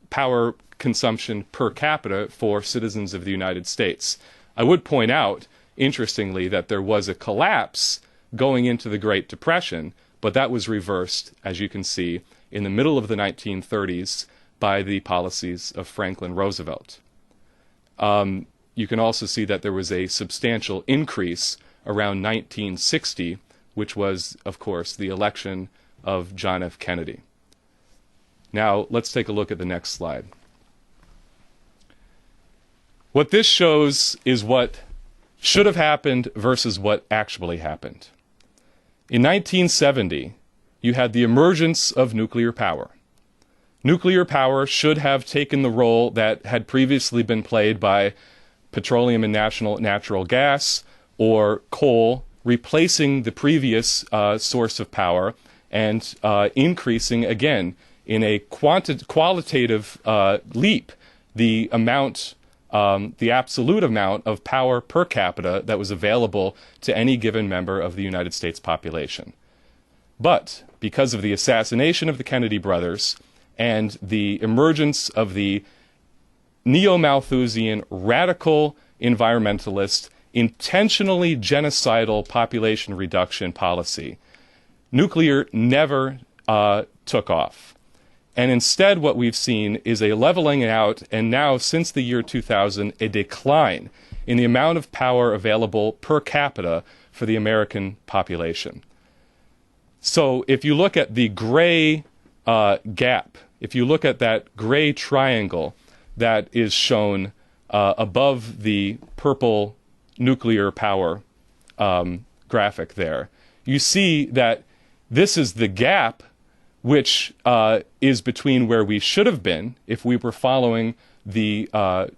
power consumption per capita for citizens of the United States. I would point out, interestingly, that there was a collapse going into the Great Depression, but that was reversed, as you can see, in the middle of the 1930s by the policies of Franklin Roosevelt. You can also see that there was a substantial increase around 1960, which was, of course, the election of John F. Kennedy. Now, let's take a look at the next slide. What this shows is what should have happened versus what actually happened. In 1970, you had the emergence of nuclear power. Nuclear power should have taken the role that had previously been played by petroleum and natural gas or coal, replacing the previous source of power and increasing again in a qualitative leap the amount, the absolute amount of power per capita that was available to any given member of the United States population. But because of the assassination of the Kennedy brothers and the emergence of the neo-Malthusian radical environmentalist, intentionally genocidal population reduction policy, nuclear never took off. And instead what we've seen is a leveling out, and now since the year 2000, a decline in the amount of power available per capita for the American population. So if you look at the gray gap, if you look at that gray triangle that is shown above the purple nuclear power graphic there, you see that this is the gap which is between where we should have been if we were following the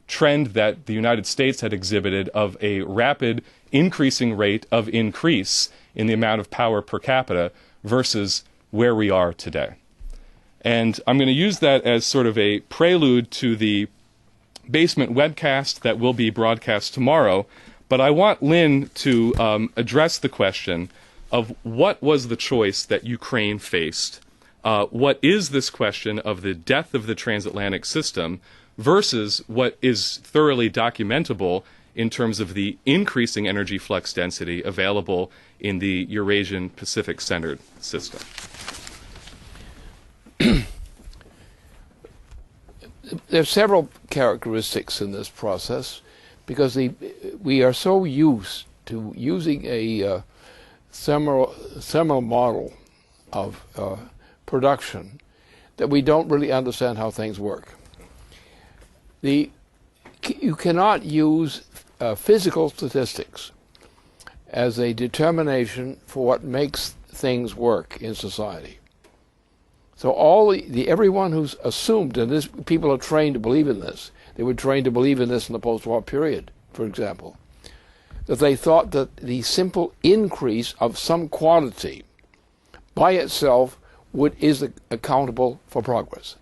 trend that the United States had exhibited of a rapid increasing rate of increase in the amount of power per capita versus where we are today. And I'm going to use that as sort of a prelude to the basement webcast that will be broadcast tomorrow. But I want Lynn to address the question of what was the choice that Ukraine faced. What is this question of the death of the transatlantic system versus what is thoroughly documentable in terms of the increasing energy flux density available in the Eurasian Pacific-centered system? There are several characteristics in this process because we are so used to using a thermal model of production that we don't really understand how things work. You cannot use physical statistics as a determination for what makes things work in society. So everyone who's assumed, and this, people are trained to believe in this, they were trained to believe in this in the post-war period, for example, that they thought that the simple increase of some quantity by itself is accountable for progress.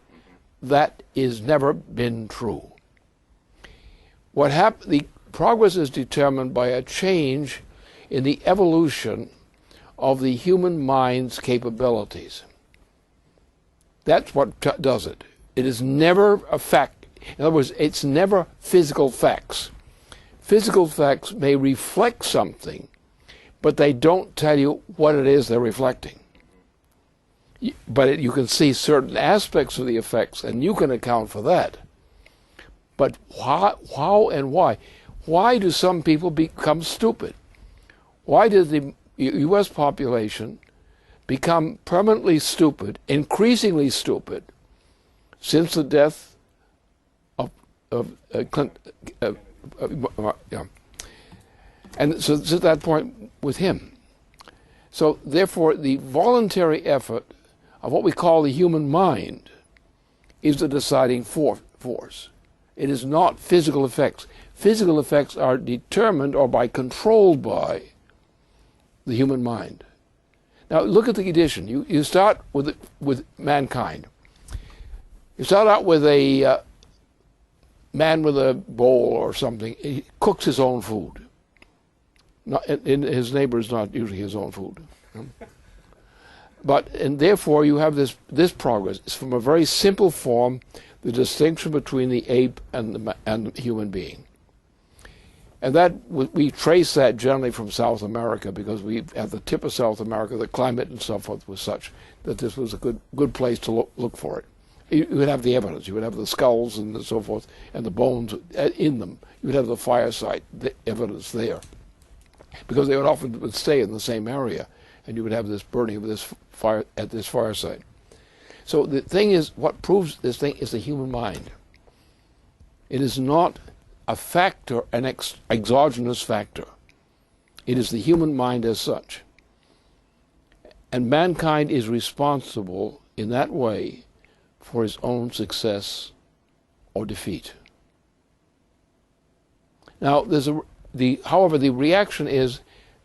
That has never been true. The progress is determined by a change in the evolution of the human mind's capabilities. That's what does it. It is never a fact. In other words, it's never physical facts. Physical facts may reflect something, but they don't tell you what it is they're reflecting. But you can see certain aspects of the effects, and you can account for that. But how and why? Why do some people become stupid? Why did the U.S. population become permanently stupid, increasingly stupid, since the death of and so since that point with him. So therefore, the voluntary effort of what we call the human mind is the deciding force. It is not physical effects. Physical effects are determined or controlled by the human mind. Now look at the condition. You start with mankind. You start out with a man with a bowl or something. He cooks his own food. His neighbor is not usually his own food. And therefore you have this progress. It's from a very simple form, the distinction between the ape and the human being. And that we trace that generally from South America, because at the tip of South America, the climate and so forth was such that this was a good place to look for it. You would have the evidence. You would have the skulls and so forth, and the bones in them. You would have the fire site, the evidence there, because they would often stay in the same area, and you would have this burning of this fire at this fire site. So the thing is, what proves this thing is the human mind. It is not a factor, an exogenous factor. It is the human mind as such. And mankind is responsible in that way for his own success or defeat. Now, however, the reaction is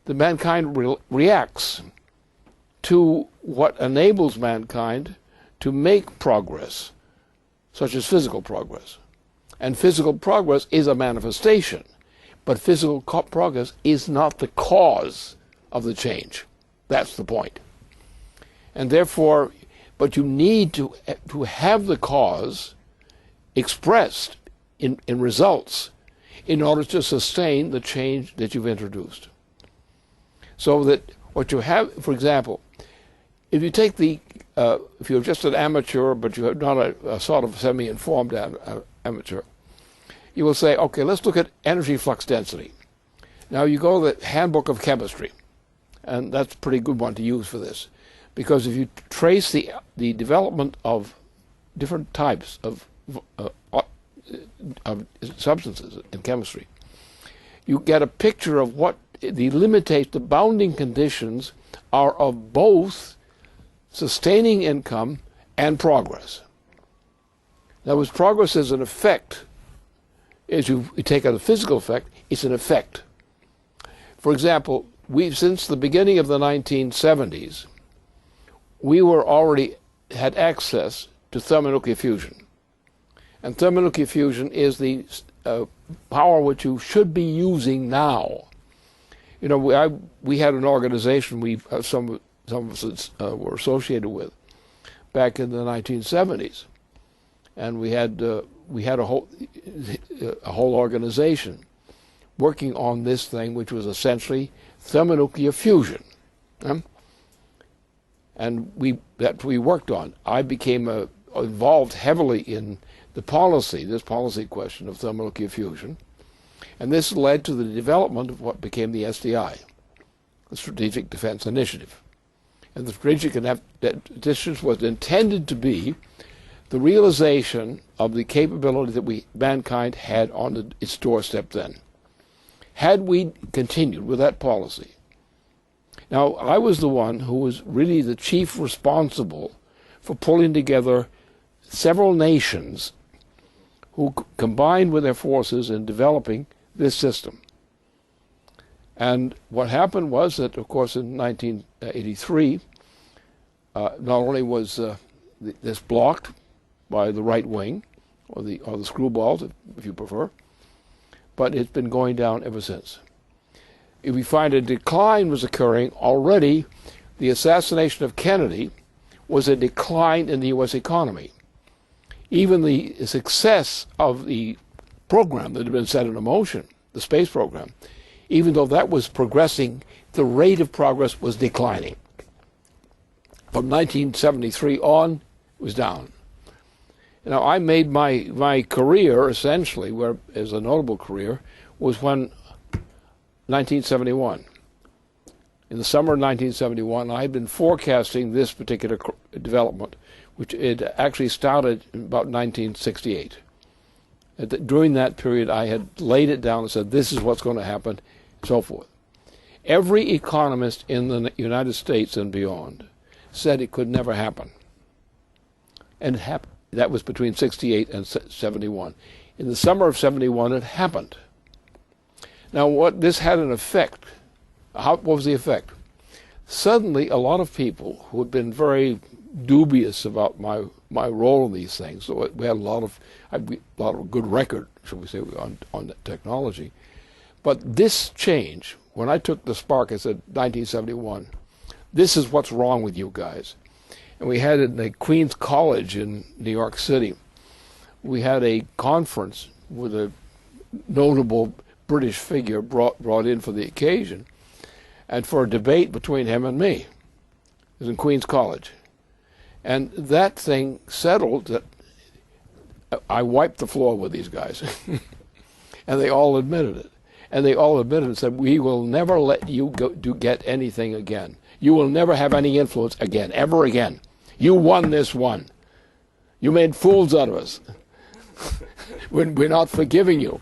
that mankind reacts to what enables mankind to make progress, such as physical progress. And physical progress is a manifestation, but physical progress is not the cause of the change. That's the point. And therefore, but you need to have the cause expressed in results in order to sustain the change that you've introduced. So that what you have, for example, if you take if you're just an amateur, but you're not a sort of semi-informed amateur, you will say, okay, let's look at energy flux density. Now you go to the Handbook of Chemistry, and that's a pretty good one to use for this, because if you trace the development of different types of substances in chemistry, you get a picture of what the bounding conditions are of both sustaining income and progress. In other words, progress is an effect. As you take out a physical effect, it's an effect. For example, since the beginning of the 1970s, we already had access to thermonuclear fusion. And thermonuclear fusion is the power which you should be using now. You know, we had an organization some of us were associated with back in the 1970s, and we had a whole organization working on this thing, which was essentially thermonuclear fusion, and we worked on. I became involved heavily in this policy question of thermonuclear fusion, and this led to the development of what became the SDI, the Strategic Defense Initiative. And the Strategic Initiative was intended to be the realization of the capability that mankind had on its doorstep then. Had we continued with that policy. Now, I was the one who was really the chief responsible for pulling together several nations who combined with their forces in developing this system. And what happened was that, of course, in 1983, not only was this blocked by the right wing, or the screwballs, if you prefer, but it's been going down ever since. If we find a decline was occurring already, the assassination of Kennedy was a decline in the U.S. economy. Even the success of the program that had been set in motion, the space program, even though that was progressing, the rate of progress was declining. From 1973 on, it was down. You know, I made my career, essentially, as a notable career, was when 1971. In the summer of 1971, I had been forecasting this particular development, which it actually started in about 1968. During that period, I had laid it down and said, this is what's going to happen, so forth. Every economist in the United States and beyond said it could never happen. And it happened. That was between 68 and 71. In the summer of 71, it happened. Now, what this had an effect. What was the effect? Suddenly, a lot of people who had been very dubious about my role in these things, so we had a lot of good record, shall we say, on the technology. But this change, when I took the spark, I said, 1971, this is what's wrong with you guys. And we had it in the Queens College in New York City. We had a conference with a notable British figure brought in for the occasion, and for a debate between him and me. It was in Queens College. And that thing settled that I wiped the floor with these guys. And they all admitted it. And they all admitted and said, we will never let you get anything again. You will never have any influence again, ever again. You won this one. You made fools out of us. We're not forgiving you.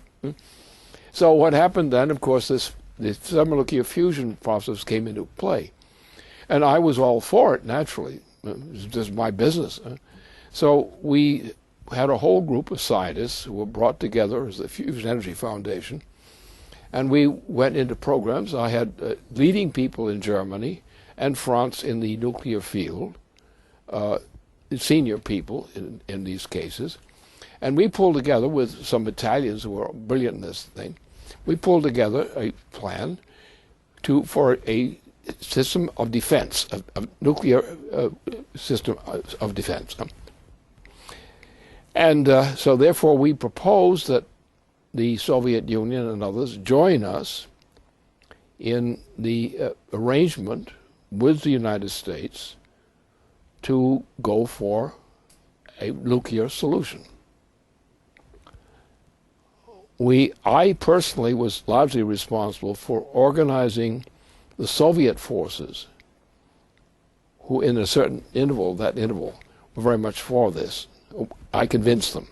So what happened then, of course, this thermonuclear fusion process came into play. And I was all for it, naturally. It was just my business. So we had a whole group of scientists who were brought together as the Fusion Energy Foundation, and we went into programs. I had leading people in Germany and France in the nuclear field, senior people in these cases, and we pulled together with some Italians who were brilliant in this thing. We pulled together a plan for a system of defense, a nuclear system of defense. And so therefore we proposed that the Soviet Union and others join us in the arrangement with the United States to go for a nuclear solution. I personally was largely responsible for organizing the Soviet forces, who in a certain interval, were very much for this. I convinced them.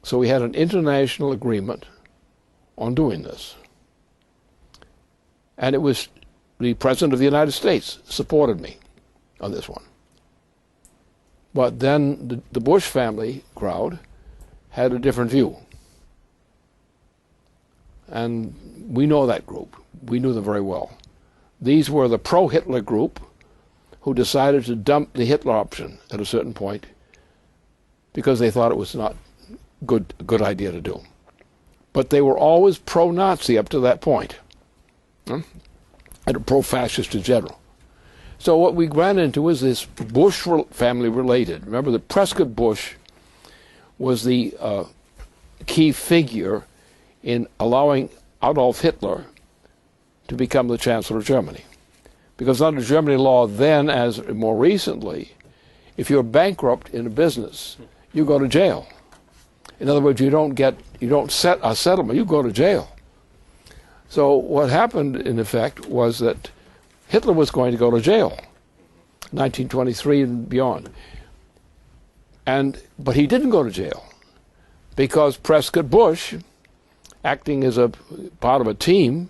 So we had an international agreement on doing this. And it was the President of the United States supported me on this one. But then the Bush family crowd had a different view. And we know that group. We knew them very well. These were the pro-Hitler group who decided to dump the Hitler option at a certain point because they thought it was not a good idea to do. But they were always pro-Nazi up to that point, and pro-fascist in general. So what we ran into is this Bush family related. Remember that Prescott Bush was the key figure in allowing Adolf Hitler to become the Chancellor of Germany. Because under German law then, as more recently, if you're bankrupt in a business, you go to jail. In other words, you don't set a settlement, you go to jail. So what happened, in effect, was that Hitler was going to go to jail, 1923 and beyond. But he didn't go to jail because Prescott Bush, acting as a part of a team,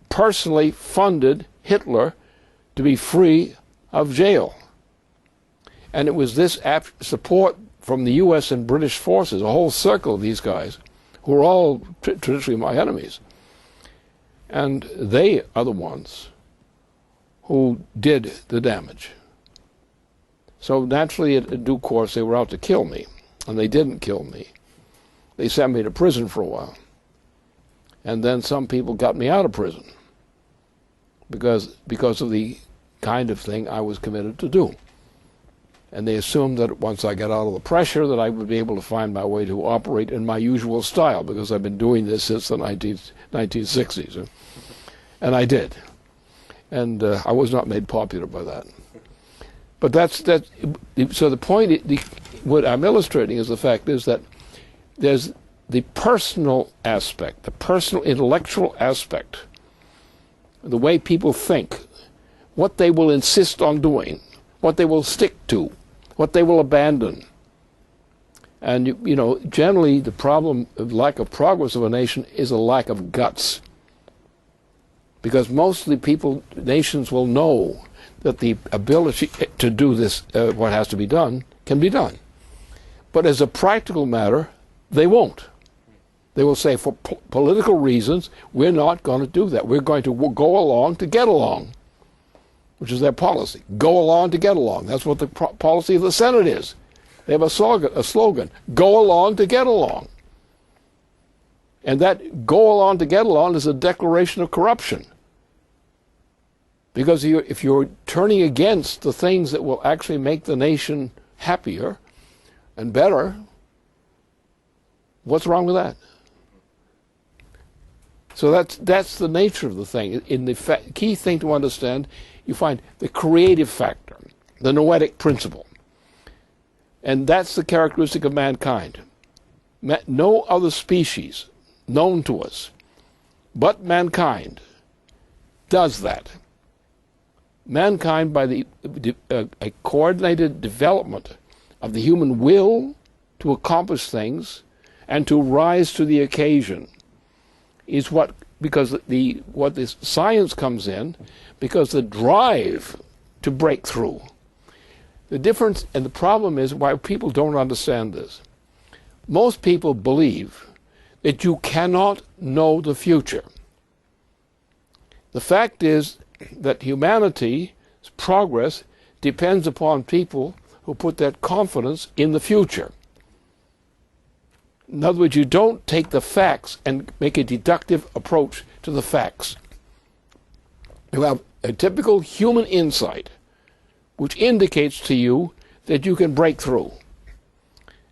personally funded Hitler to be free of jail. And it was this support from the U.S. and British forces, a whole circle of these guys, who were all traditionally my enemies. And they are the ones who did the damage. So naturally, in due course, they were out to kill me. And they didn't kill me. They sent me to prison for a while. And then some people got me out of prison because of the kind of thing I was committed to do. And they assumed that once I got out of the pressure that I would be able to find my way to operate in my usual style, because I've been doing this since the 1960s. And I did. And I was not made popular by that. But so the point, what I'm illustrating is the fact is that there's the personal aspect, the personal intellectual aspect, the way people think, what they will insist on doing, what they will stick to, what they will abandon. And, you know, generally the problem of lack of progress of a nation is a lack of guts. Because mostly nations will know that the ability to do this, what has to be done, can be done. But as a practical matter, they won't. They will say, for political reasons, we're not going to do that. We're going to go along to get along, which is their policy. Go along to get along. That's what the policy of the Senate is. They have a slogan, go along to get along. And that go along to get along is a declaration of corruption. Because if you're turning against the things that will actually make the nation happier and better, what's wrong with that? So that's the nature of the thing. In the key thing to understand, you find the creative factor, the noetic principle. And that's the characteristic of mankind. No other species known to us but mankind does that. Mankind, by a coordinated development of the human will to accomplish things and to rise to the occasion, is what this science comes in, because the drive to break through. The difference and the problem is why people don't understand this. Most people believe that you cannot know the future. The fact is that humanity's progress depends upon people who put that confidence in the future. In other words, you don't take the facts and make a deductive approach to the facts. You have a typical human insight which indicates to you that you can break through.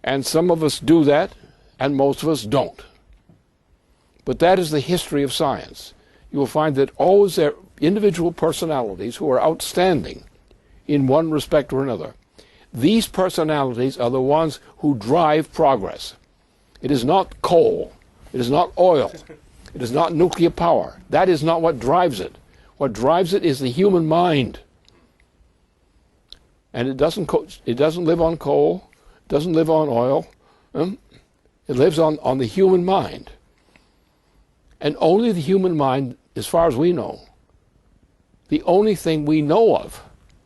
And some of us do that, and most of us don't. But that is the history of science. You will find that always there are individual personalities who are outstanding in one respect or another. These personalities are the ones who drive progress. It is not coal. It is not oil. It is not nuclear power. That is not what drives it. What drives it is the human mind. And it doesn't live on coal, it doesn't live on oil, it lives on the human mind. And only the human mind, as far as we know, the only thing we know of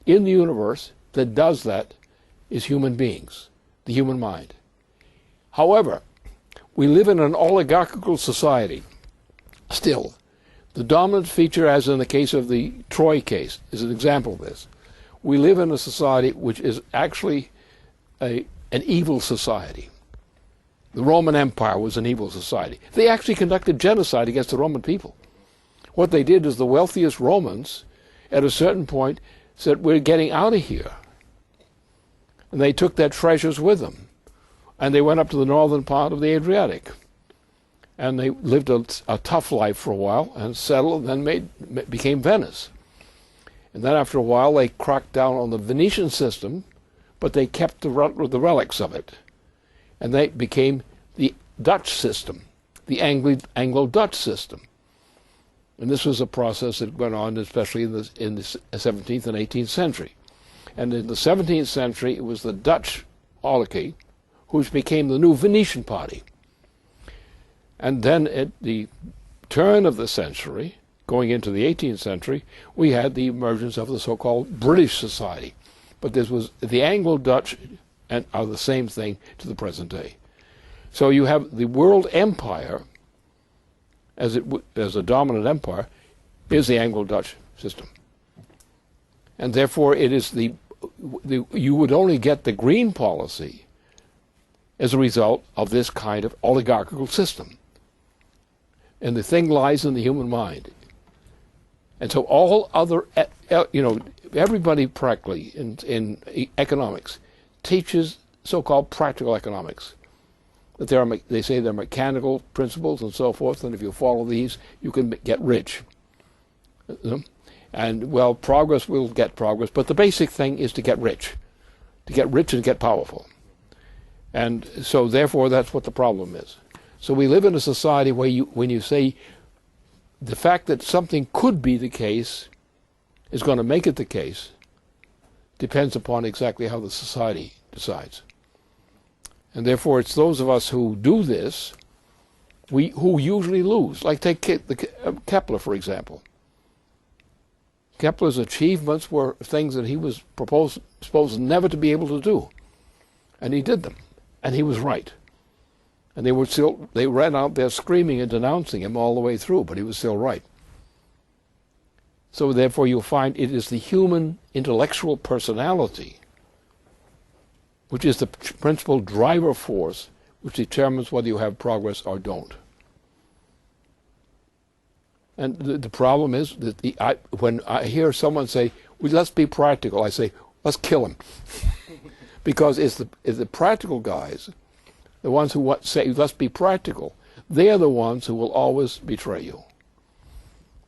in the universe that does that is human beings, the human mind. However, we live in an oligarchical society still. The dominant feature, as in the case of the Troy case, is an example of this. We live in a society which is actually an evil society. The Roman Empire was an evil society. They actually conducted genocide against the Roman people. What they did is the wealthiest Romans, at a certain point, said, we're getting out of here. And they took their treasures with them. And they went up to the northern part of the Adriatic. And they lived a tough life for a while and settled and then became Venice. And then after a while they cracked down on the Venetian system, but they kept the relics of it. And they became the Dutch system, the Anglo-Dutch system. And this was a process that went on especially in the 17th and 18th century. And in the 17th century it was the Dutch oligarchy which became the new Venetian party. And then at the turn of the century, going into the 18th century, we had the emergence of the so-called British society. But this was the Anglo-Dutch and are the same thing to the present day. So you have the world empire, as a dominant empire, is the Anglo-Dutch system. And therefore it is you would only get the green policy as a result of this kind of oligarchical system. And the thing lies in the human mind. And so all other, everybody practically in economics teaches so-called practical economics. That they say they're mechanical principles and so forth, and if you follow these, you can get rich. And, well, progress will get progress, but the basic thing is to get rich and get powerful. And so, therefore, that's what the problem is. So we live in a society where when you say the fact that something could be the case is going to make it the case, depends upon exactly how the society decides. And therefore, it's those of us who do this who usually lose. Like take Kepler, for example. Kepler's achievements were things that he was supposed never to be able to do. And he did them. And he was right. And they ran out there screaming and denouncing him all the way through, but he was still right. So therefore you'll find it is the human intellectual personality which is the principal driver force which determines whether you have progress or don't. And the problem is that when I hear someone say, well, let's be practical, I say, let's kill him. Because it's the practical guys, the ones who say, let's be practical, they're the ones who will always betray you.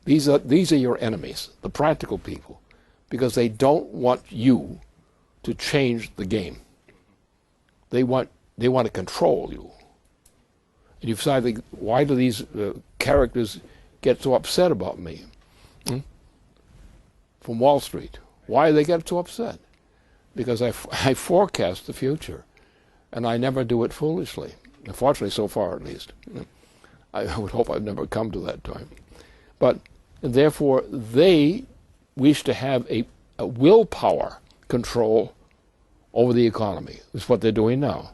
These are your enemies, the practical people, because they don't want you to change the game. They want to control you. And you decide, why do these characters get so upset about me? From Wall Street. Why do they get so upset? Because I forecast the future, and I never do it foolishly. Unfortunately, so far at least. I would hope I'd never come to that time. But therefore, they wish to have a willpower control over the economy. That's what they're doing now.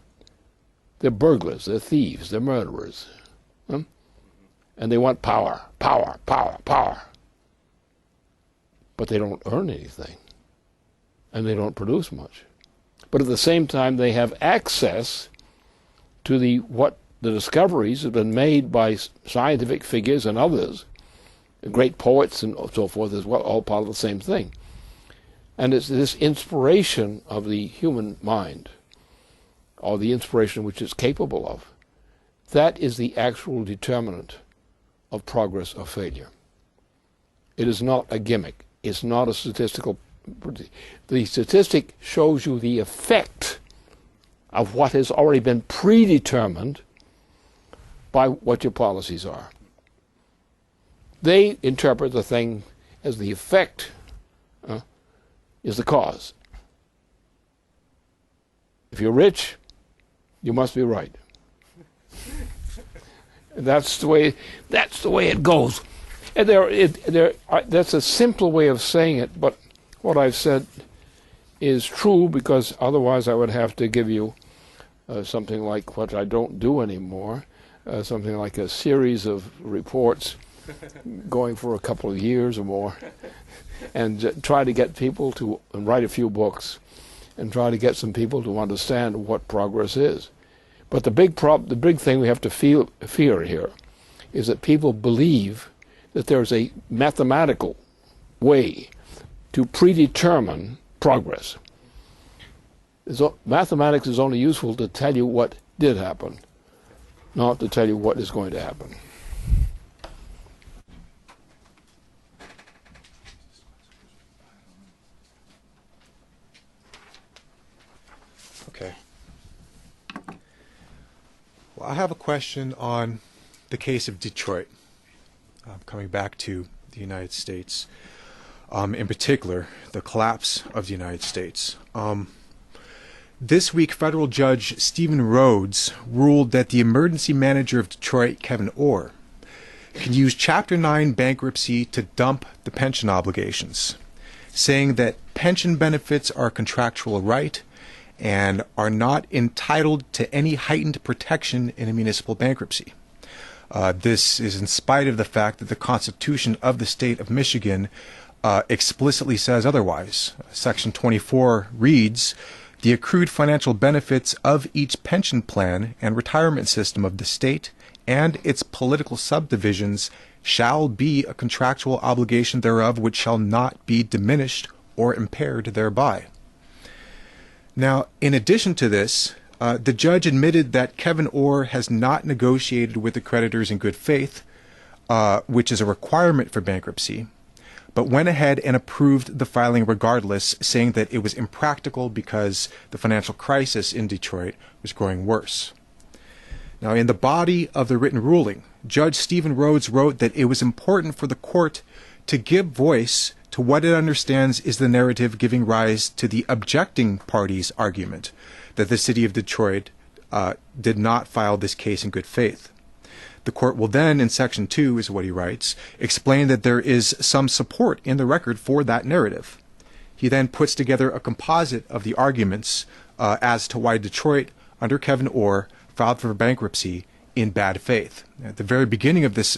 They're burglars, they're thieves, they're murderers. And they want power, power, power, power. But they don't earn anything. And they don't produce much. But at the same time, they have access to what the discoveries have been made by scientific figures and others, great poets and so forth as well, all part of the same thing. And it's this inspiration of the human mind, or the inspiration which it's capable of, that is the actual determinant of progress or failure. It is not a gimmick. It's not a statistical. The statistic shows you the effect of what has already been predetermined by what your policies are. They interpret the thing as the effect is the cause. If you're rich, you must be right. That's the way it goes. And that's a simple way of saying it, but what I've said is true, because otherwise I would have to give you something like what I don't do anymore, something like a series of reports going for a couple of years or more, and try to get people to write a few books and try to get some people to understand what progress is. But the big thing we have to fear here is that people believe that there's a mathematical way to predetermine progress. Mathematics is only useful to tell you what did happen, not to tell you what is going to happen. Okay. Well, I have a question on the case of Detroit, coming back to the United States. In particular, the collapse of the United States. This week, federal judge Stephen Rhodes ruled that the emergency manager of Detroit, Kevin Orr, can use Chapter 9 bankruptcy to dump the pension obligations, saying that pension benefits are a contractual right and are not entitled to any heightened protection in a municipal bankruptcy. This is in spite of the fact that the Constitution of the state of Michigan explicitly says otherwise. Section 24 reads, "The accrued financial benefits of each pension plan and retirement system of the state and its political subdivisions shall be a contractual obligation thereof, which shall not be diminished or impaired thereby." Now, in addition to this, the judge admitted that Kevin Orr has not negotiated with the creditors in good faith, which is a requirement for bankruptcy, but went ahead and approved the filing regardless, saying that it was impractical because the financial crisis in Detroit was growing worse. Now, in the body of the written ruling, Judge Stephen Rhodes wrote that it was important for the court to give voice to what it understands is the narrative giving rise to the objecting party's argument that the city of Detroit did not file this case in good faith. The court will then, in Section 2, is what he writes, explain that there is some support in the record for that narrative. He then puts together a composite of the arguments as to why Detroit, under Kevin Orr, filed for bankruptcy in bad faith. At the very beginning of this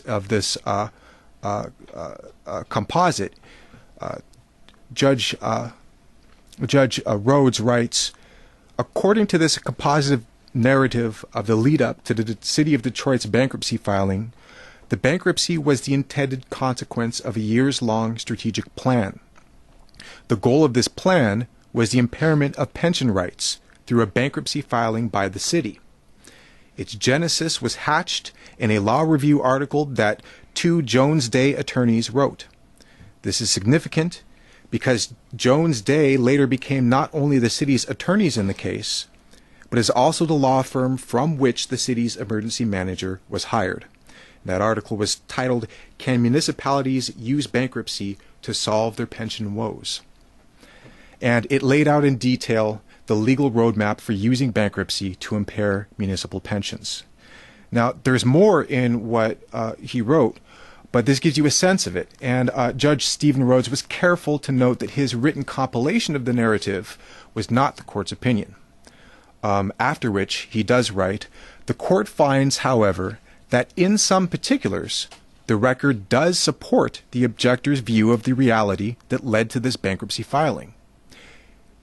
composite, Judge Rhodes writes, according to this composite narrative of the lead-up to the city of Detroit's bankruptcy filing, the bankruptcy was the intended consequence of a years-long strategic plan. The goal of this plan was the impairment of pension rights through a bankruptcy filing by the city. Its genesis was hatched in a law review article that 2 Jones Day attorneys wrote. This is significant because Jones Day later became not only the city's attorneys in the case, but is also the law firm from which the city's emergency manager was hired. That article was titled, "Can Municipalities Use Bankruptcy to Solve Their Pension Woes?" And it laid out in detail the legal roadmap for using bankruptcy to impair municipal pensions. Now, there's more in what he wrote, but this gives you a sense of it. And Judge Stephen Rhodes was careful to note that his written compilation of the narrative was not the court's opinion. After which, he does write, the court finds, however, that in some particulars, the record does support the objector's view of the reality that led to this bankruptcy filing.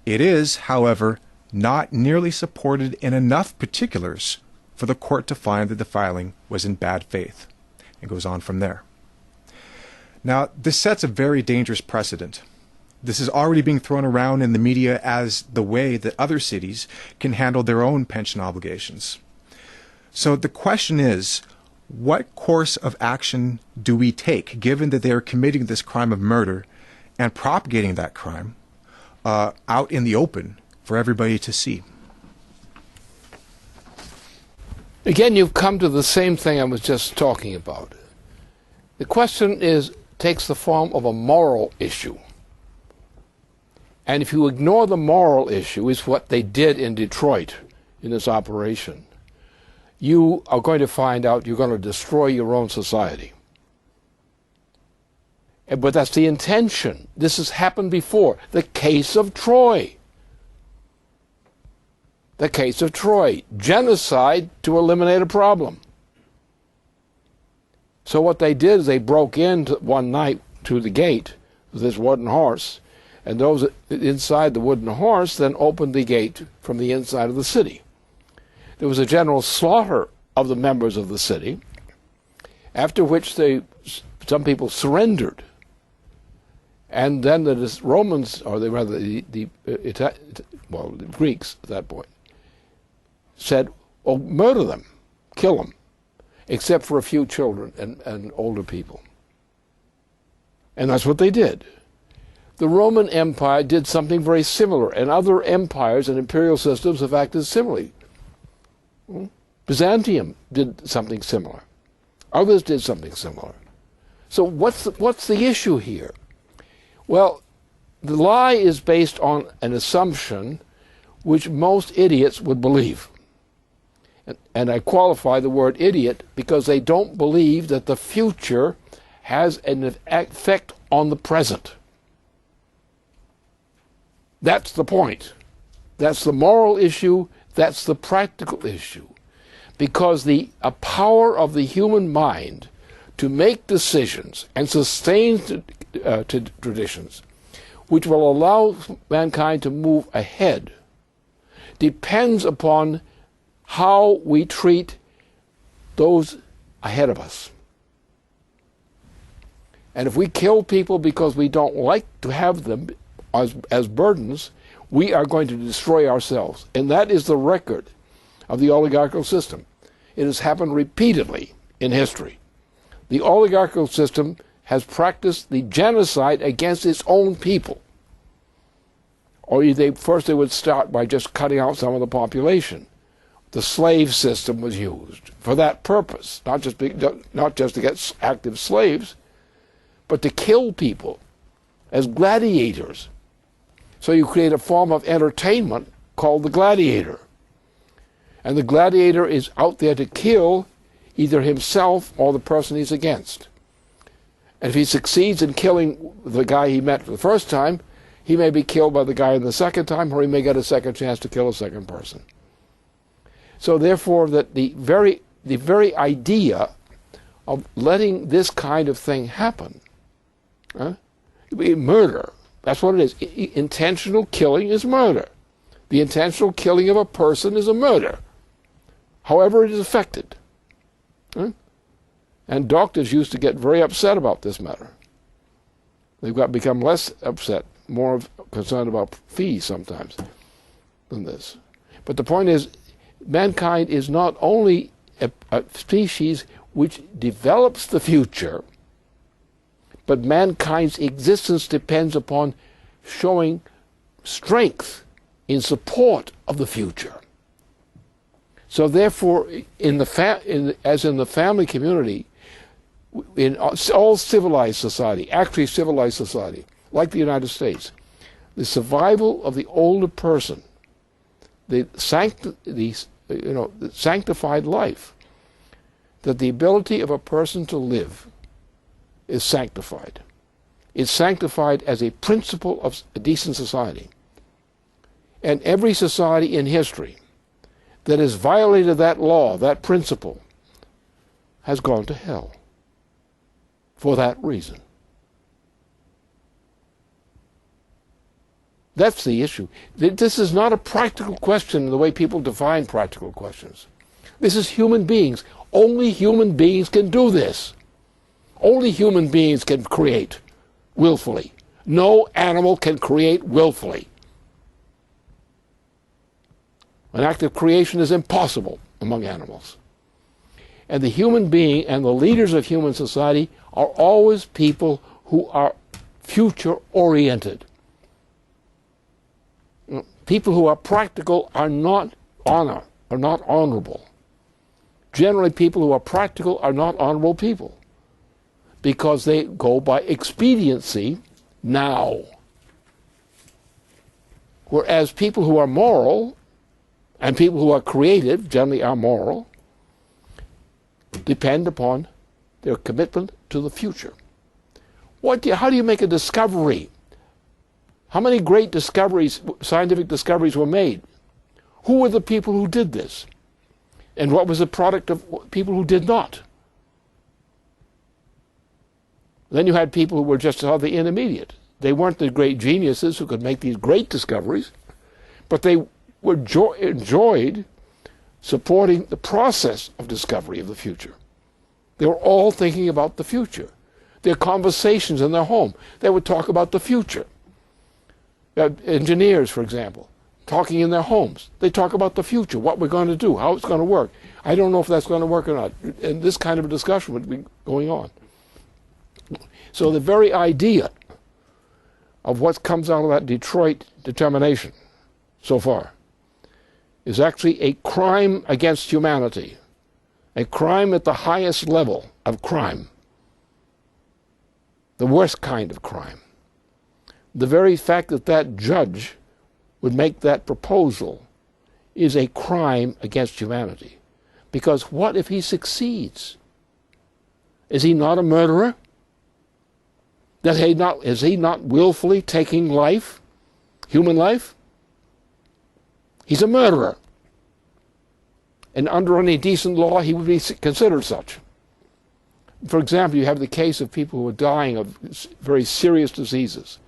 It is, however, not nearly supported in enough particulars for the court to find that the filing was in bad faith. It goes on from there. Now, this sets a very dangerous precedent. This is already being thrown around in the media as the way that other cities can handle their own pension obligations. So the question is, what course of action do we take, given that they are committing this crime of murder and propagating that crime out in the open for everybody to see? Again, you've come to the same thing I was just talking about. The question takes the form of a moral issue. And if you ignore the moral issue, is what they did in Detroit in this operation, you are going to find out you're going to destroy your own society. But that's the intention. This has happened before. The case of Troy. The case of Troy. Genocide to eliminate a problem. So what they did is they broke in one night to the gate with this wooden horse, and those inside the wooden horse then opened the gate from the inside of the city. There was a general slaughter of the members of the city, after which some people surrendered. And then the Romans, or the Greeks at that point, said, "Oh, murder them, kill them, except for a few children and older people." And that's what they did. The Roman Empire did something very similar, and other empires and imperial systems have acted similarly. Byzantium did something similar. Others did something similar. So what's the issue here? Well, the lie is based on an assumption which most idiots would believe. And I qualify the word idiot because they don't believe that the future has an effect on the present. That's the point. That's the moral issue. That's the practical issue. Because the power of the human mind to make decisions and sustain traditions which will allow mankind to move ahead depends upon how we treat those ahead of us. And if we kill people because we don't like to have them as burdens, we are going to destroy ourselves. And that is the record of the oligarchical system. It has happened repeatedly in history. The oligarchical system has practiced the genocide against its own people. Or first they would start by just cutting out some of the population. The slave system was used for that purpose, not just to get active slaves, but to kill people as gladiators. So you create a form of entertainment called the gladiator. And the gladiator is out there to kill either himself or the person he's against. And if he succeeds in killing the guy he met for the first time, he may be killed by the guy the second time, or he may get a second chance to kill a second person. So therefore, that the very idea of letting this kind of thing happen, murder, that's what it is. Intentional killing is murder. The intentional killing of a person is a murder, however it is effected. And doctors used to get very upset about this matter. They've become less upset, more concerned about fees sometimes than this. But the point is, mankind is not only a species which develops the future, but mankind's existence depends upon showing strength in support of the future. So therefore, as in the family community, in all civilized society, actually civilized society, like the United States, the survival of the older person, the sanctified life, that the ability of a person to live is sanctified. It's sanctified as a principle of a decent society. And every society in history that has violated that law, that principle, has gone to hell for that reason. That's the issue. This is not a practical question in the way people define practical questions. This is human beings. Only human beings can do this. Only human beings can create willfully. No animal can create willfully. An act of creation is impossible among animals. And the human being and the leaders of human society are always people who are future-oriented. People who are practical are not honorable. Generally, people who are practical are not honorable people because they go by expediency now. Whereas people who are moral and people who are creative, generally are moral, depend upon their commitment to the future. How do you make a discovery? How many great discoveries, scientific discoveries, were made? Who were the people who did this? And what was the product of people who did not? Then you had people who were just the intermediate. They weren't the great geniuses who could make these great discoveries, but they were enjoyed supporting the process of discovery of the future. They were all thinking about the future. Their conversations in their home, they would talk about the future. Engineers, for example, talking in their homes. They talk about the future, what we're going to do, how it's going to work. I don't know if that's going to work or not. And this kind of a discussion would be going on. So the very idea of what comes out of that Detroit determination so far is actually a crime against humanity, a crime at the highest level of crime, the worst kind of crime. The very fact that that judge would make that proposal is a crime against humanity. Because what if he succeeds? Is he not a murderer? Is he not willfully taking life, human life? He's a murderer. And under any decent law, he would be considered such. For example, you have the case of people who are dying of very serious diseases.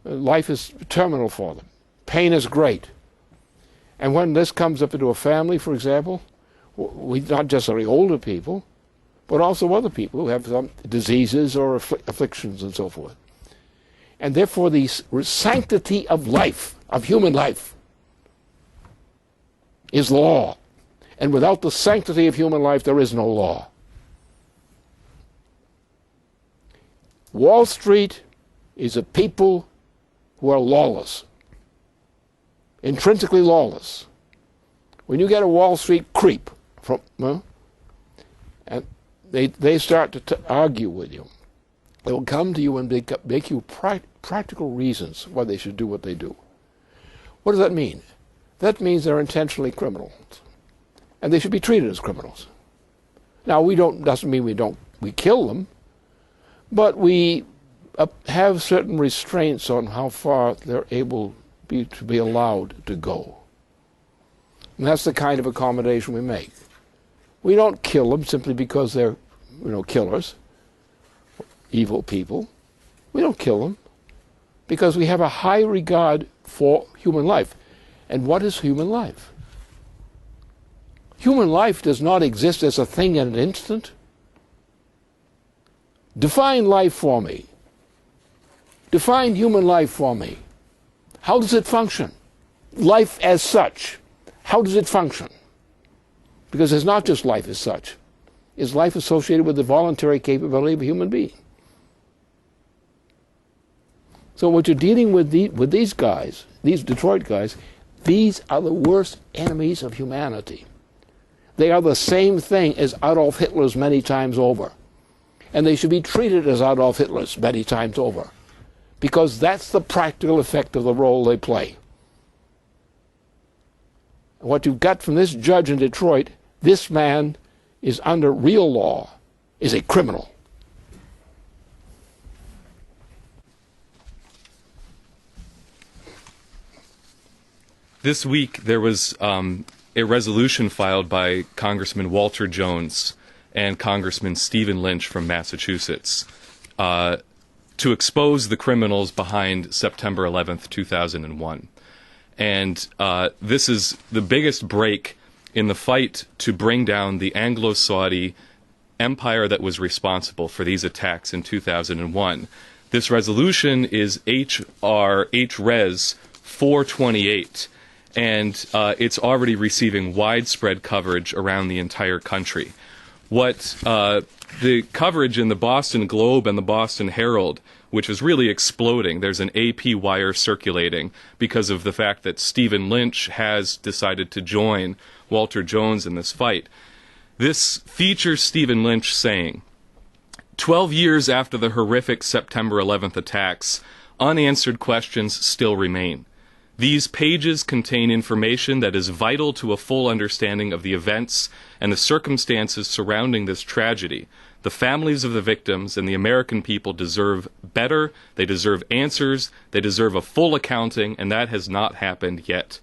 Life is terminal for them. Pain is great. And when this comes up into a family, for example, not just only older people, but also other people who have some diseases or afflictions and so forth. And therefore the sanctity of life, of human life, is law. And without the sanctity of human life, there is no law. Wall Street is a people who are lawless, intrinsically lawless. When you get a Wall Street creep, and they start to argue with you, They will come to you and make you practical reasons why they should do what they do. What does that mean? That means they're intentionally criminals, and they should be treated as criminals. Now, doesn't mean we kill them, but we have certain restraints on how far they're able to be allowed to go. And that's the kind of accommodation we make. We don't kill them simply because they're, killers, evil people. We don't kill them because we have a high regard for human life. And what is human life? Human life does not exist as a thing in an instant. Define life for me. Define human life for me. How does it function? Life as such. How does it function? Because it's not just life as such. It's life associated with the voluntary capability of a human being. So what you're dealing with these guys, these Detroit guys, these are the worst enemies of humanity. They are the same thing as Adolf Hitler's many times over. And they should be treated as Adolf Hitler's many times over. Because that's the practical effect of the role they play. What you've got from this judge in Detroit, this man is under real law, is a criminal. This week there was a resolution filed by Congressman Walter Jones and Congressman Stephen Lynch from Massachusetts to expose the criminals behind September 11th, 2001. And this is the biggest break in the fight to bring down the Anglo-Saudi empire that was responsible for these attacks in 2001. This resolution is H.Res. 428, and it's already receiving widespread coverage around the entire country. What the coverage in the Boston Globe and the Boston Herald, which is really exploding. There's an AP wire circulating because of the fact that Stephen Lynch has decided to join Walter Jones in this fight. This features Stephen Lynch saying, 12 years after the horrific September 11th attacks, unanswered questions still remain. These pages contain information that is vital to a full understanding of the events and the circumstances surrounding this tragedy. The families of the victims and the American people deserve better, they deserve answers, they deserve a full accounting, and that has not happened yet.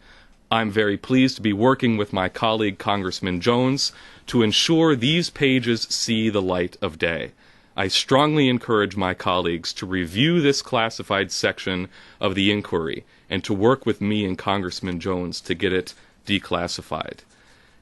I'm very pleased to be working with my colleague Congressman Jones to ensure these pages see the light of day. I strongly encourage my colleagues to review this classified section of the inquiry and to work with me and Congressman Jones to get it declassified.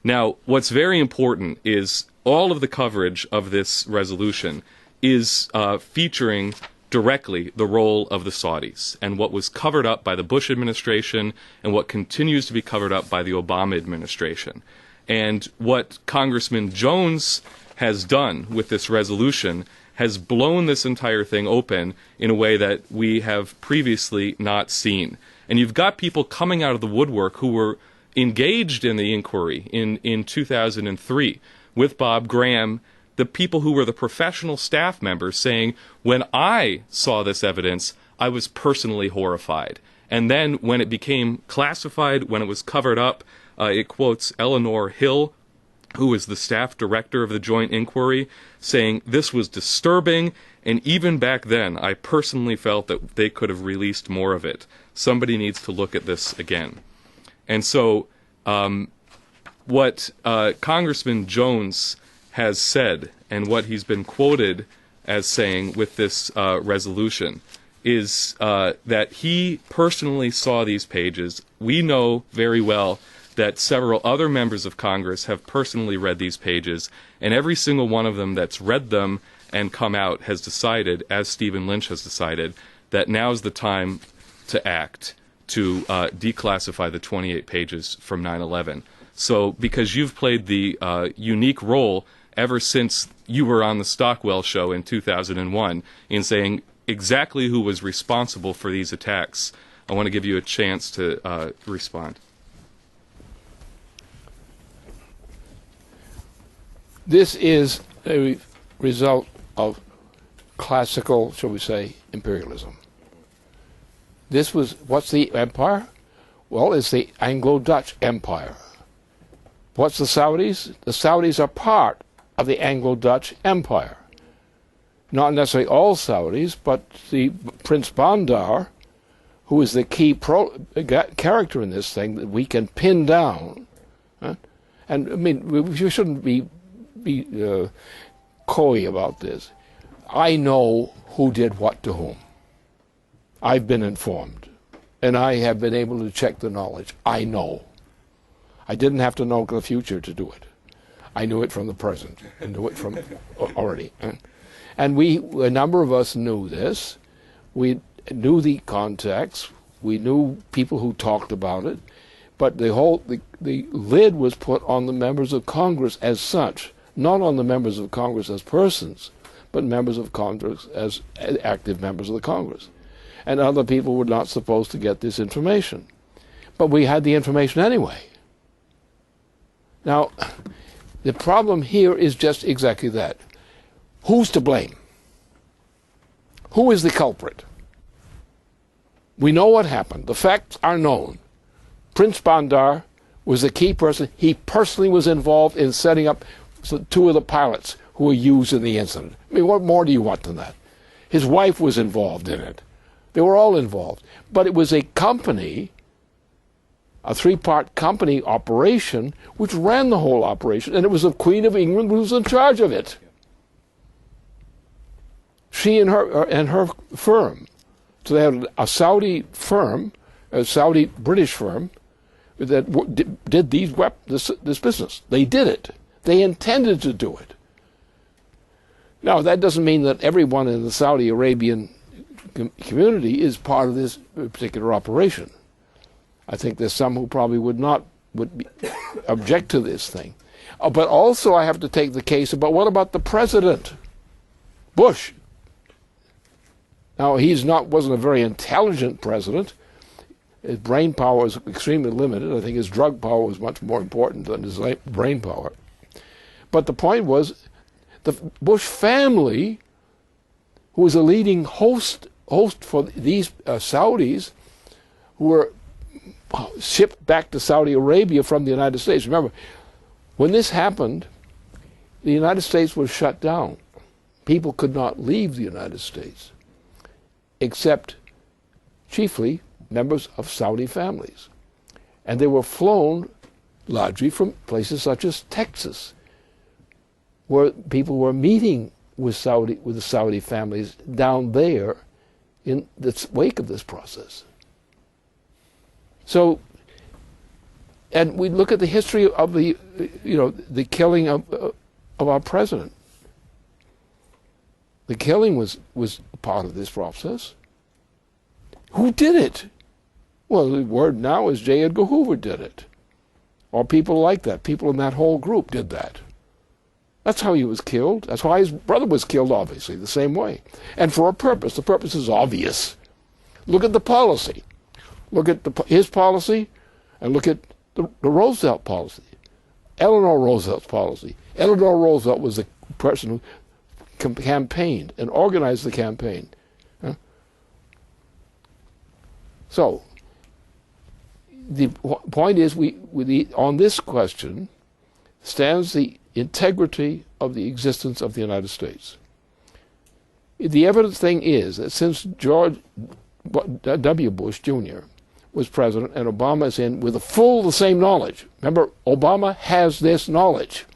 Now, what's very important is all of the coverage of this resolution is featuring directly the role of the Saudis and what was covered up by the Bush administration and what continues to be covered up by the Obama administration. And what Congressman Jones has done with this resolution has blown this entire thing open in a way that we have previously not seen. And you've got people coming out of the woodwork who were engaged in the inquiry in 2003 with Bob Graham, the people who were the professional staff members saying, when I saw this evidence, I was personally horrified. And then when it became classified, when it was covered up, it quotes Eleanor Hill, who was the staff director of the joint inquiry, saying, this was disturbing, and even back then, I personally felt that they could have released more of it. Somebody needs to look at this again. And so what Congressman Jones has said, and what he's been quoted as saying with this resolution, is that he personally saw these pages. We know very well that several other members of Congress have personally read these pages, and every single one of them that's read them and come out has decided, as Stephen Lynch has decided, that now's the time to act, to declassify the 28 pages from 9/11. So because you've played the unique role ever since you were on the Stockwell show in 2001 in saying exactly who was responsible for these attacks, I want to give you a chance to respond. This is a result of classical, shall we say, imperialism. This was, what's the empire? Well, it's the Anglo-Dutch Empire. What's the Saudis? The Saudis are part of the Anglo-Dutch Empire. Not necessarily all Saudis, but the Prince Bandar, who is the key character in this thing that we can pin down. Huh? And I mean, we shouldn't be coy about this. I know who did what to whom. I've been informed, and I have been able to check the knowledge. I know. I didn't have to know the future to do it. I knew it from the present, and knew it from already. And a number of us knew this. We knew the context. We knew people who talked about it. But the lid was put on the members of Congress as such, not on the members of Congress as persons, but members of Congress as active members of the Congress. And other people were not supposed to get this information. But we had the information anyway. Now, the problem here is just exactly that. Who's to blame? Who is the culprit? We know what happened. The facts are known. Prince Bandar was the key person. He personally was involved in setting up two of the pilots who were used in the incident. I mean, what more do you want than that? His wife was involved in it. They were all involved. But it was a company, a three-part company operation, which ran the whole operation, and it was the Queen of England who was in charge of it. She and her firm. So they had a Saudi firm, a Saudi British firm, that did this business. They did it. They intended to do it. Now, that doesn't mean that everyone in the Saudi Arabian community is part of this particular operation. I think there's some who probably would object to this thing. But also I have to take the case about, what about the president? Bush. Now, wasn't a very intelligent president. His brain power was extremely limited. I think his drug power was much more important than his brain power. But the point was, the Bush family, who was a leading host for these Saudis, who were shipped back to Saudi Arabia from the United States. Remember, when this happened, the United States was shut down. People could not leave the United States, except chiefly members of Saudi families. And they were flown largely from places such as Texas, where people were meeting with the Saudi families down there in the wake of this process. So, and we look at the history of the killing of our president. The killing was part of this process. Who did it? Well, the word now is J. Edgar Hoover did it. Or people like that. People in that whole group did that. That's how he was killed. That's why his brother was killed, obviously, the same way. And for a purpose. The purpose is obvious. Look at the policy. Look at his policy, and look at the Roosevelt policy. Eleanor Roosevelt's policy. Eleanor Roosevelt was the person who campaigned and organized the campaign. Huh? So, the point is, on this question stands the integrity of the existence of the United States. The evidence thing is that since George W. Bush Jr. was president and Obama is in with the same knowledge. Remember, Obama has this knowledge.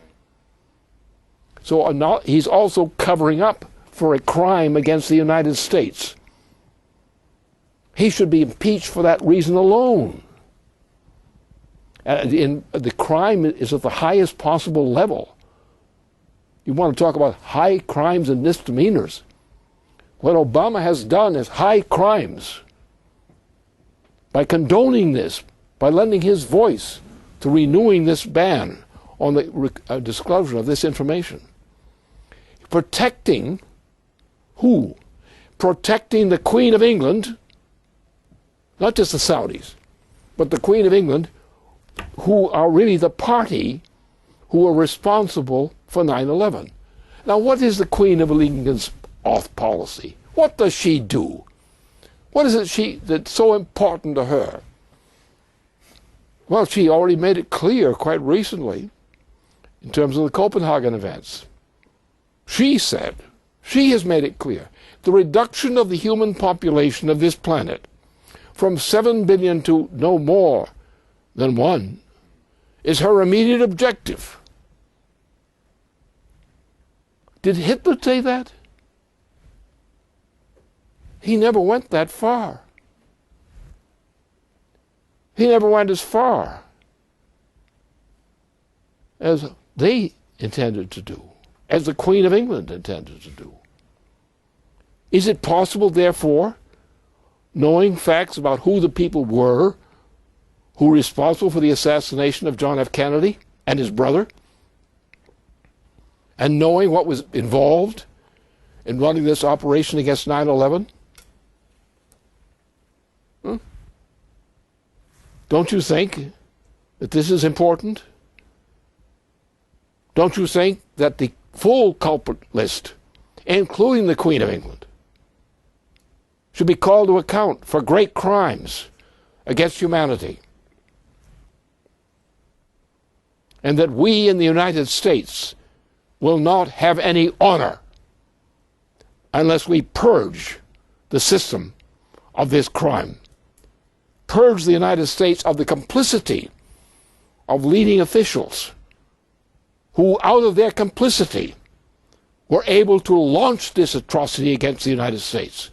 So he's also covering up for a crime against the United States. He should be impeached for that reason alone. The crime is at the highest possible level. You want to talk about high crimes and misdemeanors. What Obama has done is high crimes. By condoning this, by lending his voice to renewing this ban on the disclosure of this information. Protecting who? Protecting the Queen of England, not just the Saudis, but the Queen of England, who are really the party who are responsible for 9/11. Now, what is the Queen of England's off policy. What does she do? What is it that's so important to her? Well, she already made it clear quite recently in terms of the Copenhagen events. She said, she has made it clear, the reduction of the human population of this planet from 7 billion to no more than 1 is her immediate objective. Did Hitler say that? He never went that far. He never went as far as they intended to do, as the Queen of England intended to do. Is it possible, therefore, knowing facts about who the people were who were responsible for the assassination of John F. Kennedy and his brother, and knowing what was involved in running this operation against 9/11? Don't you think that this is important? Don't you think that the full culprit list, including the Queen of England, should be called to account for great crimes against humanity? And that we in the United States will not have any honor unless we purge the system of this crime. Purge the United States of the complicity of leading officials who, out of their complicity, were able to launch this atrocity against the United States.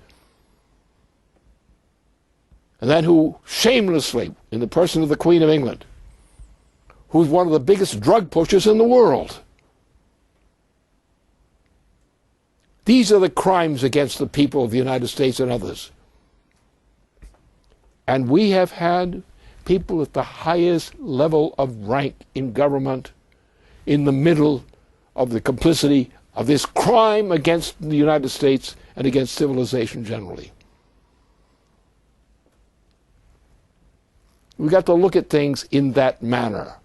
And then who shamelessly, in the person of the Queen of England, who's one of the biggest drug pushers in the world. These are the crimes against the people of the United States and others. And we have had people at the highest level of rank in government in the middle of the complicity of this crime against the United States and against civilization generally. We've got to look at things in that manner.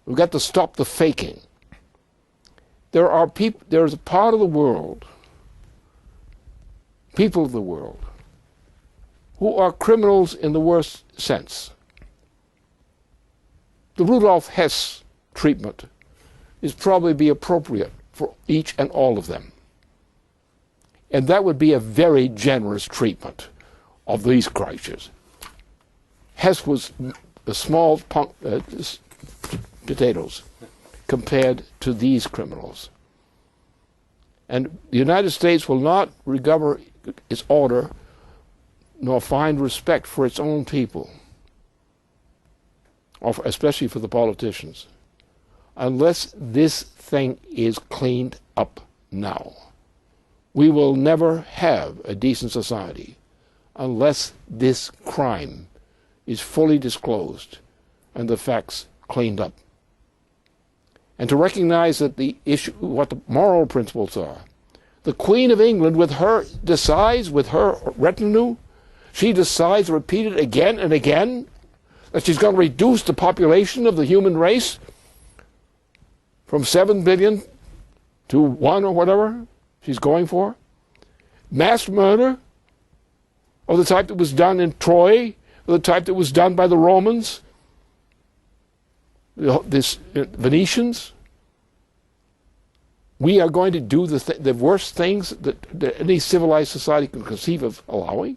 We've got to stop the faking. There's a part of the world, people of the world, who are criminals in the worst sense. The Rudolf Hess treatment is probably be appropriate for each and all of them. And that would be a very generous treatment of these creatures. Hess was a small potatoes compared to these criminals. And the United States will not recover its order nor find respect for its own people, or especially for the politicians, unless this thing is cleaned up now. We will never have a decent society unless this crime is fully disclosed and the facts cleaned up. And to recognize that the issue, what the moral principles are. The Queen of England, decides with her retinue, she decides, repeated again and again, that she's going to reduce the population of the human race from 7 billion to 1 or whatever she's going for. Mass murder of the type that was done in Troy, of the type that was done by the Romans, Venetians. We are going to do the worst things that any civilized society can conceive of allowing.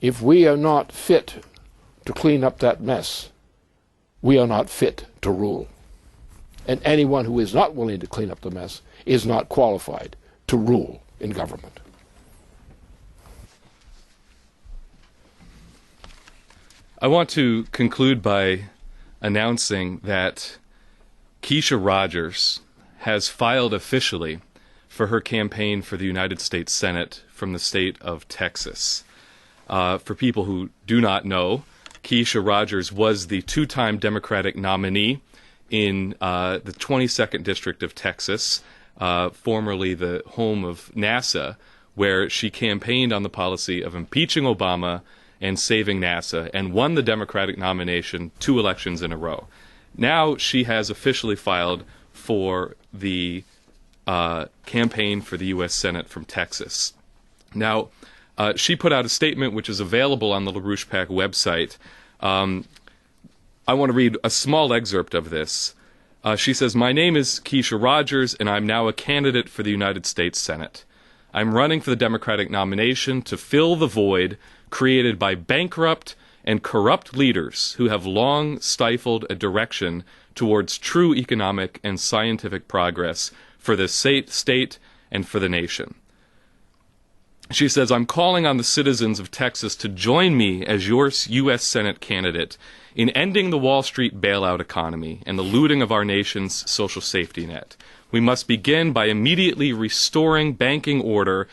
If we are not fit to clean up that mess, we are not fit to rule. And anyone who is not willing to clean up the mess is not qualified to rule in government. I want to conclude by announcing that Keisha Rogers has filed officially for her campaign for the United States Senate from the state of Texas. For people who do not know, Keisha Rogers was the two-time Democratic nominee in the 22nd District of Texas, formerly the home of NASA, where she campaigned on the policy of impeaching Obama and saving NASA, and won the Democratic nomination 2 elections in a row. Now she has officially filed for the campaign for the U.S. Senate from Texas. Now, she put out a statement which is available on the LaRouche PAC website. I want to read a small excerpt of this. She says, "My name is Keisha Rogers, and I'm now a candidate for the United States Senate. I'm running for the Democratic nomination to fill the void created by bankrupt and corrupt leaders who have long stifled a direction towards true economic and scientific progress for the state and for the nation." She says, "I'm calling on the citizens of Texas to join me as your U.S. Senate candidate in ending the Wall Street bailout economy and the looting of our nation's social safety net. We must begin by immediately restoring banking order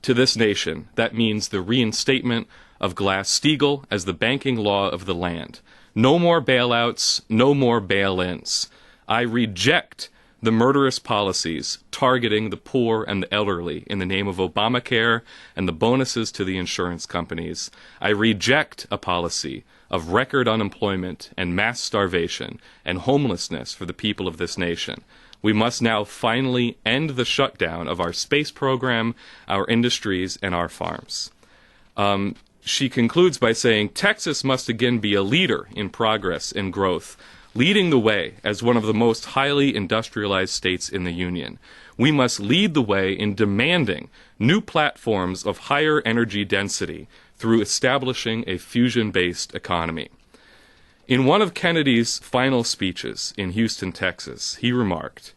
to this nation. That means the reinstatement of Glass-Steagall as the banking law of the land. No more bailouts, no more bail-ins. I reject the murderous policies targeting the poor and the elderly in the name of Obamacare and the bonuses to the insurance companies. I reject a policy of record unemployment and mass starvation and homelessness for the people of this nation. We must now finally end the shutdown of our space program, our industries, and our farms." She concludes by saying, "Texas must again be a leader in progress and growth, leading the way as one of the most highly industrialized states in the Union. We must lead the way in demanding new platforms of higher energy density through establishing a fusion-based economy." In one of Kennedy's final speeches in Houston, Texas, he remarked,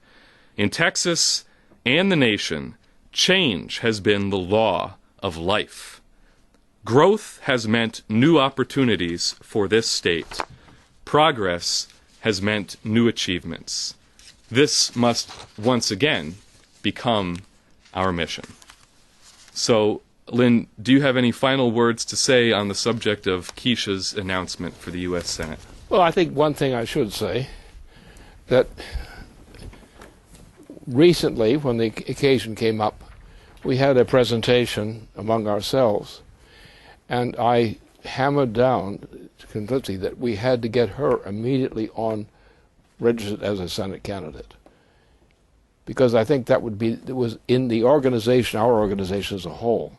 "In Texas and the nation, change has been the law of life. Growth has meant new opportunities for this state. Progress has meant new achievements. This must once again become our mission." So, Lynn, do you have any final words to say on the subject of Keisha's announcement for the U.S. Senate? Well, I think one thing I should say, that recently, when the occasion came up, we had a presentation among ourselves, and I hammered down completely that we had to get her immediately on registered as a Senate candidate, because I think that was in the organization, our organization as a whole,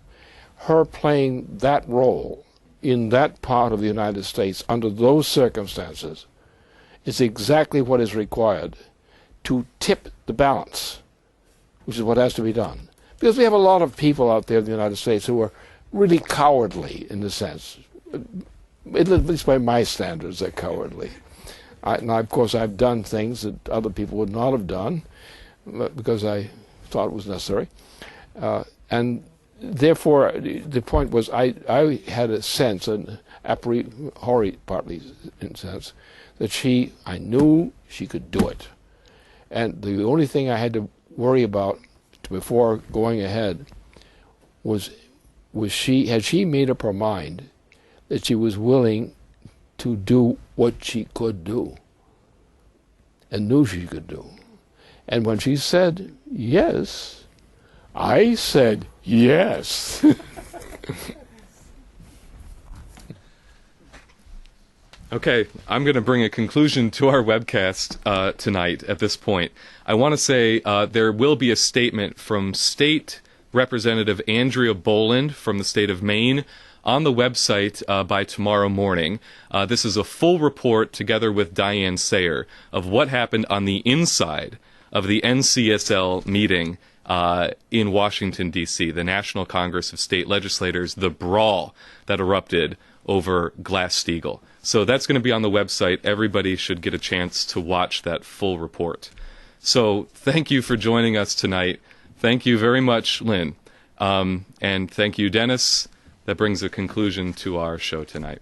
her playing that role in that part of the United States under those circumstances is exactly what is required to tip the balance, which is what has to be done. Because we have a lot of people out there in the United States who are really cowardly in the sense, at least by my standards, they're cowardly. Now, of course, I've done things that other people would not have done because I thought it was necessary. And therefore, the point was I had a sense, an a priori partly in sense, that I knew she could do it. And the only thing I had to worry about before going ahead was had she made up her mind that she was willing to do what she could do and knew she could do. And when she said yes, I said yes. Okay, I'm going to bring a conclusion to our webcast tonight at this point. I want to say there will be a statement from State Representative Andrea Boland from the state of Maine on the website by tomorrow morning. This is a full report together with Diane Sayer of what happened on the inside of the NCSL meeting in Washington, D.C., the National Congress of State Legislators, the brawl that erupted over Glass-Steagall. So that's going to be on the website. Everybody should get a chance to watch that full report. So thank you for joining us tonight. Thank you very much, Lynn. And thank you, Dennis. That brings a conclusion to our show tonight.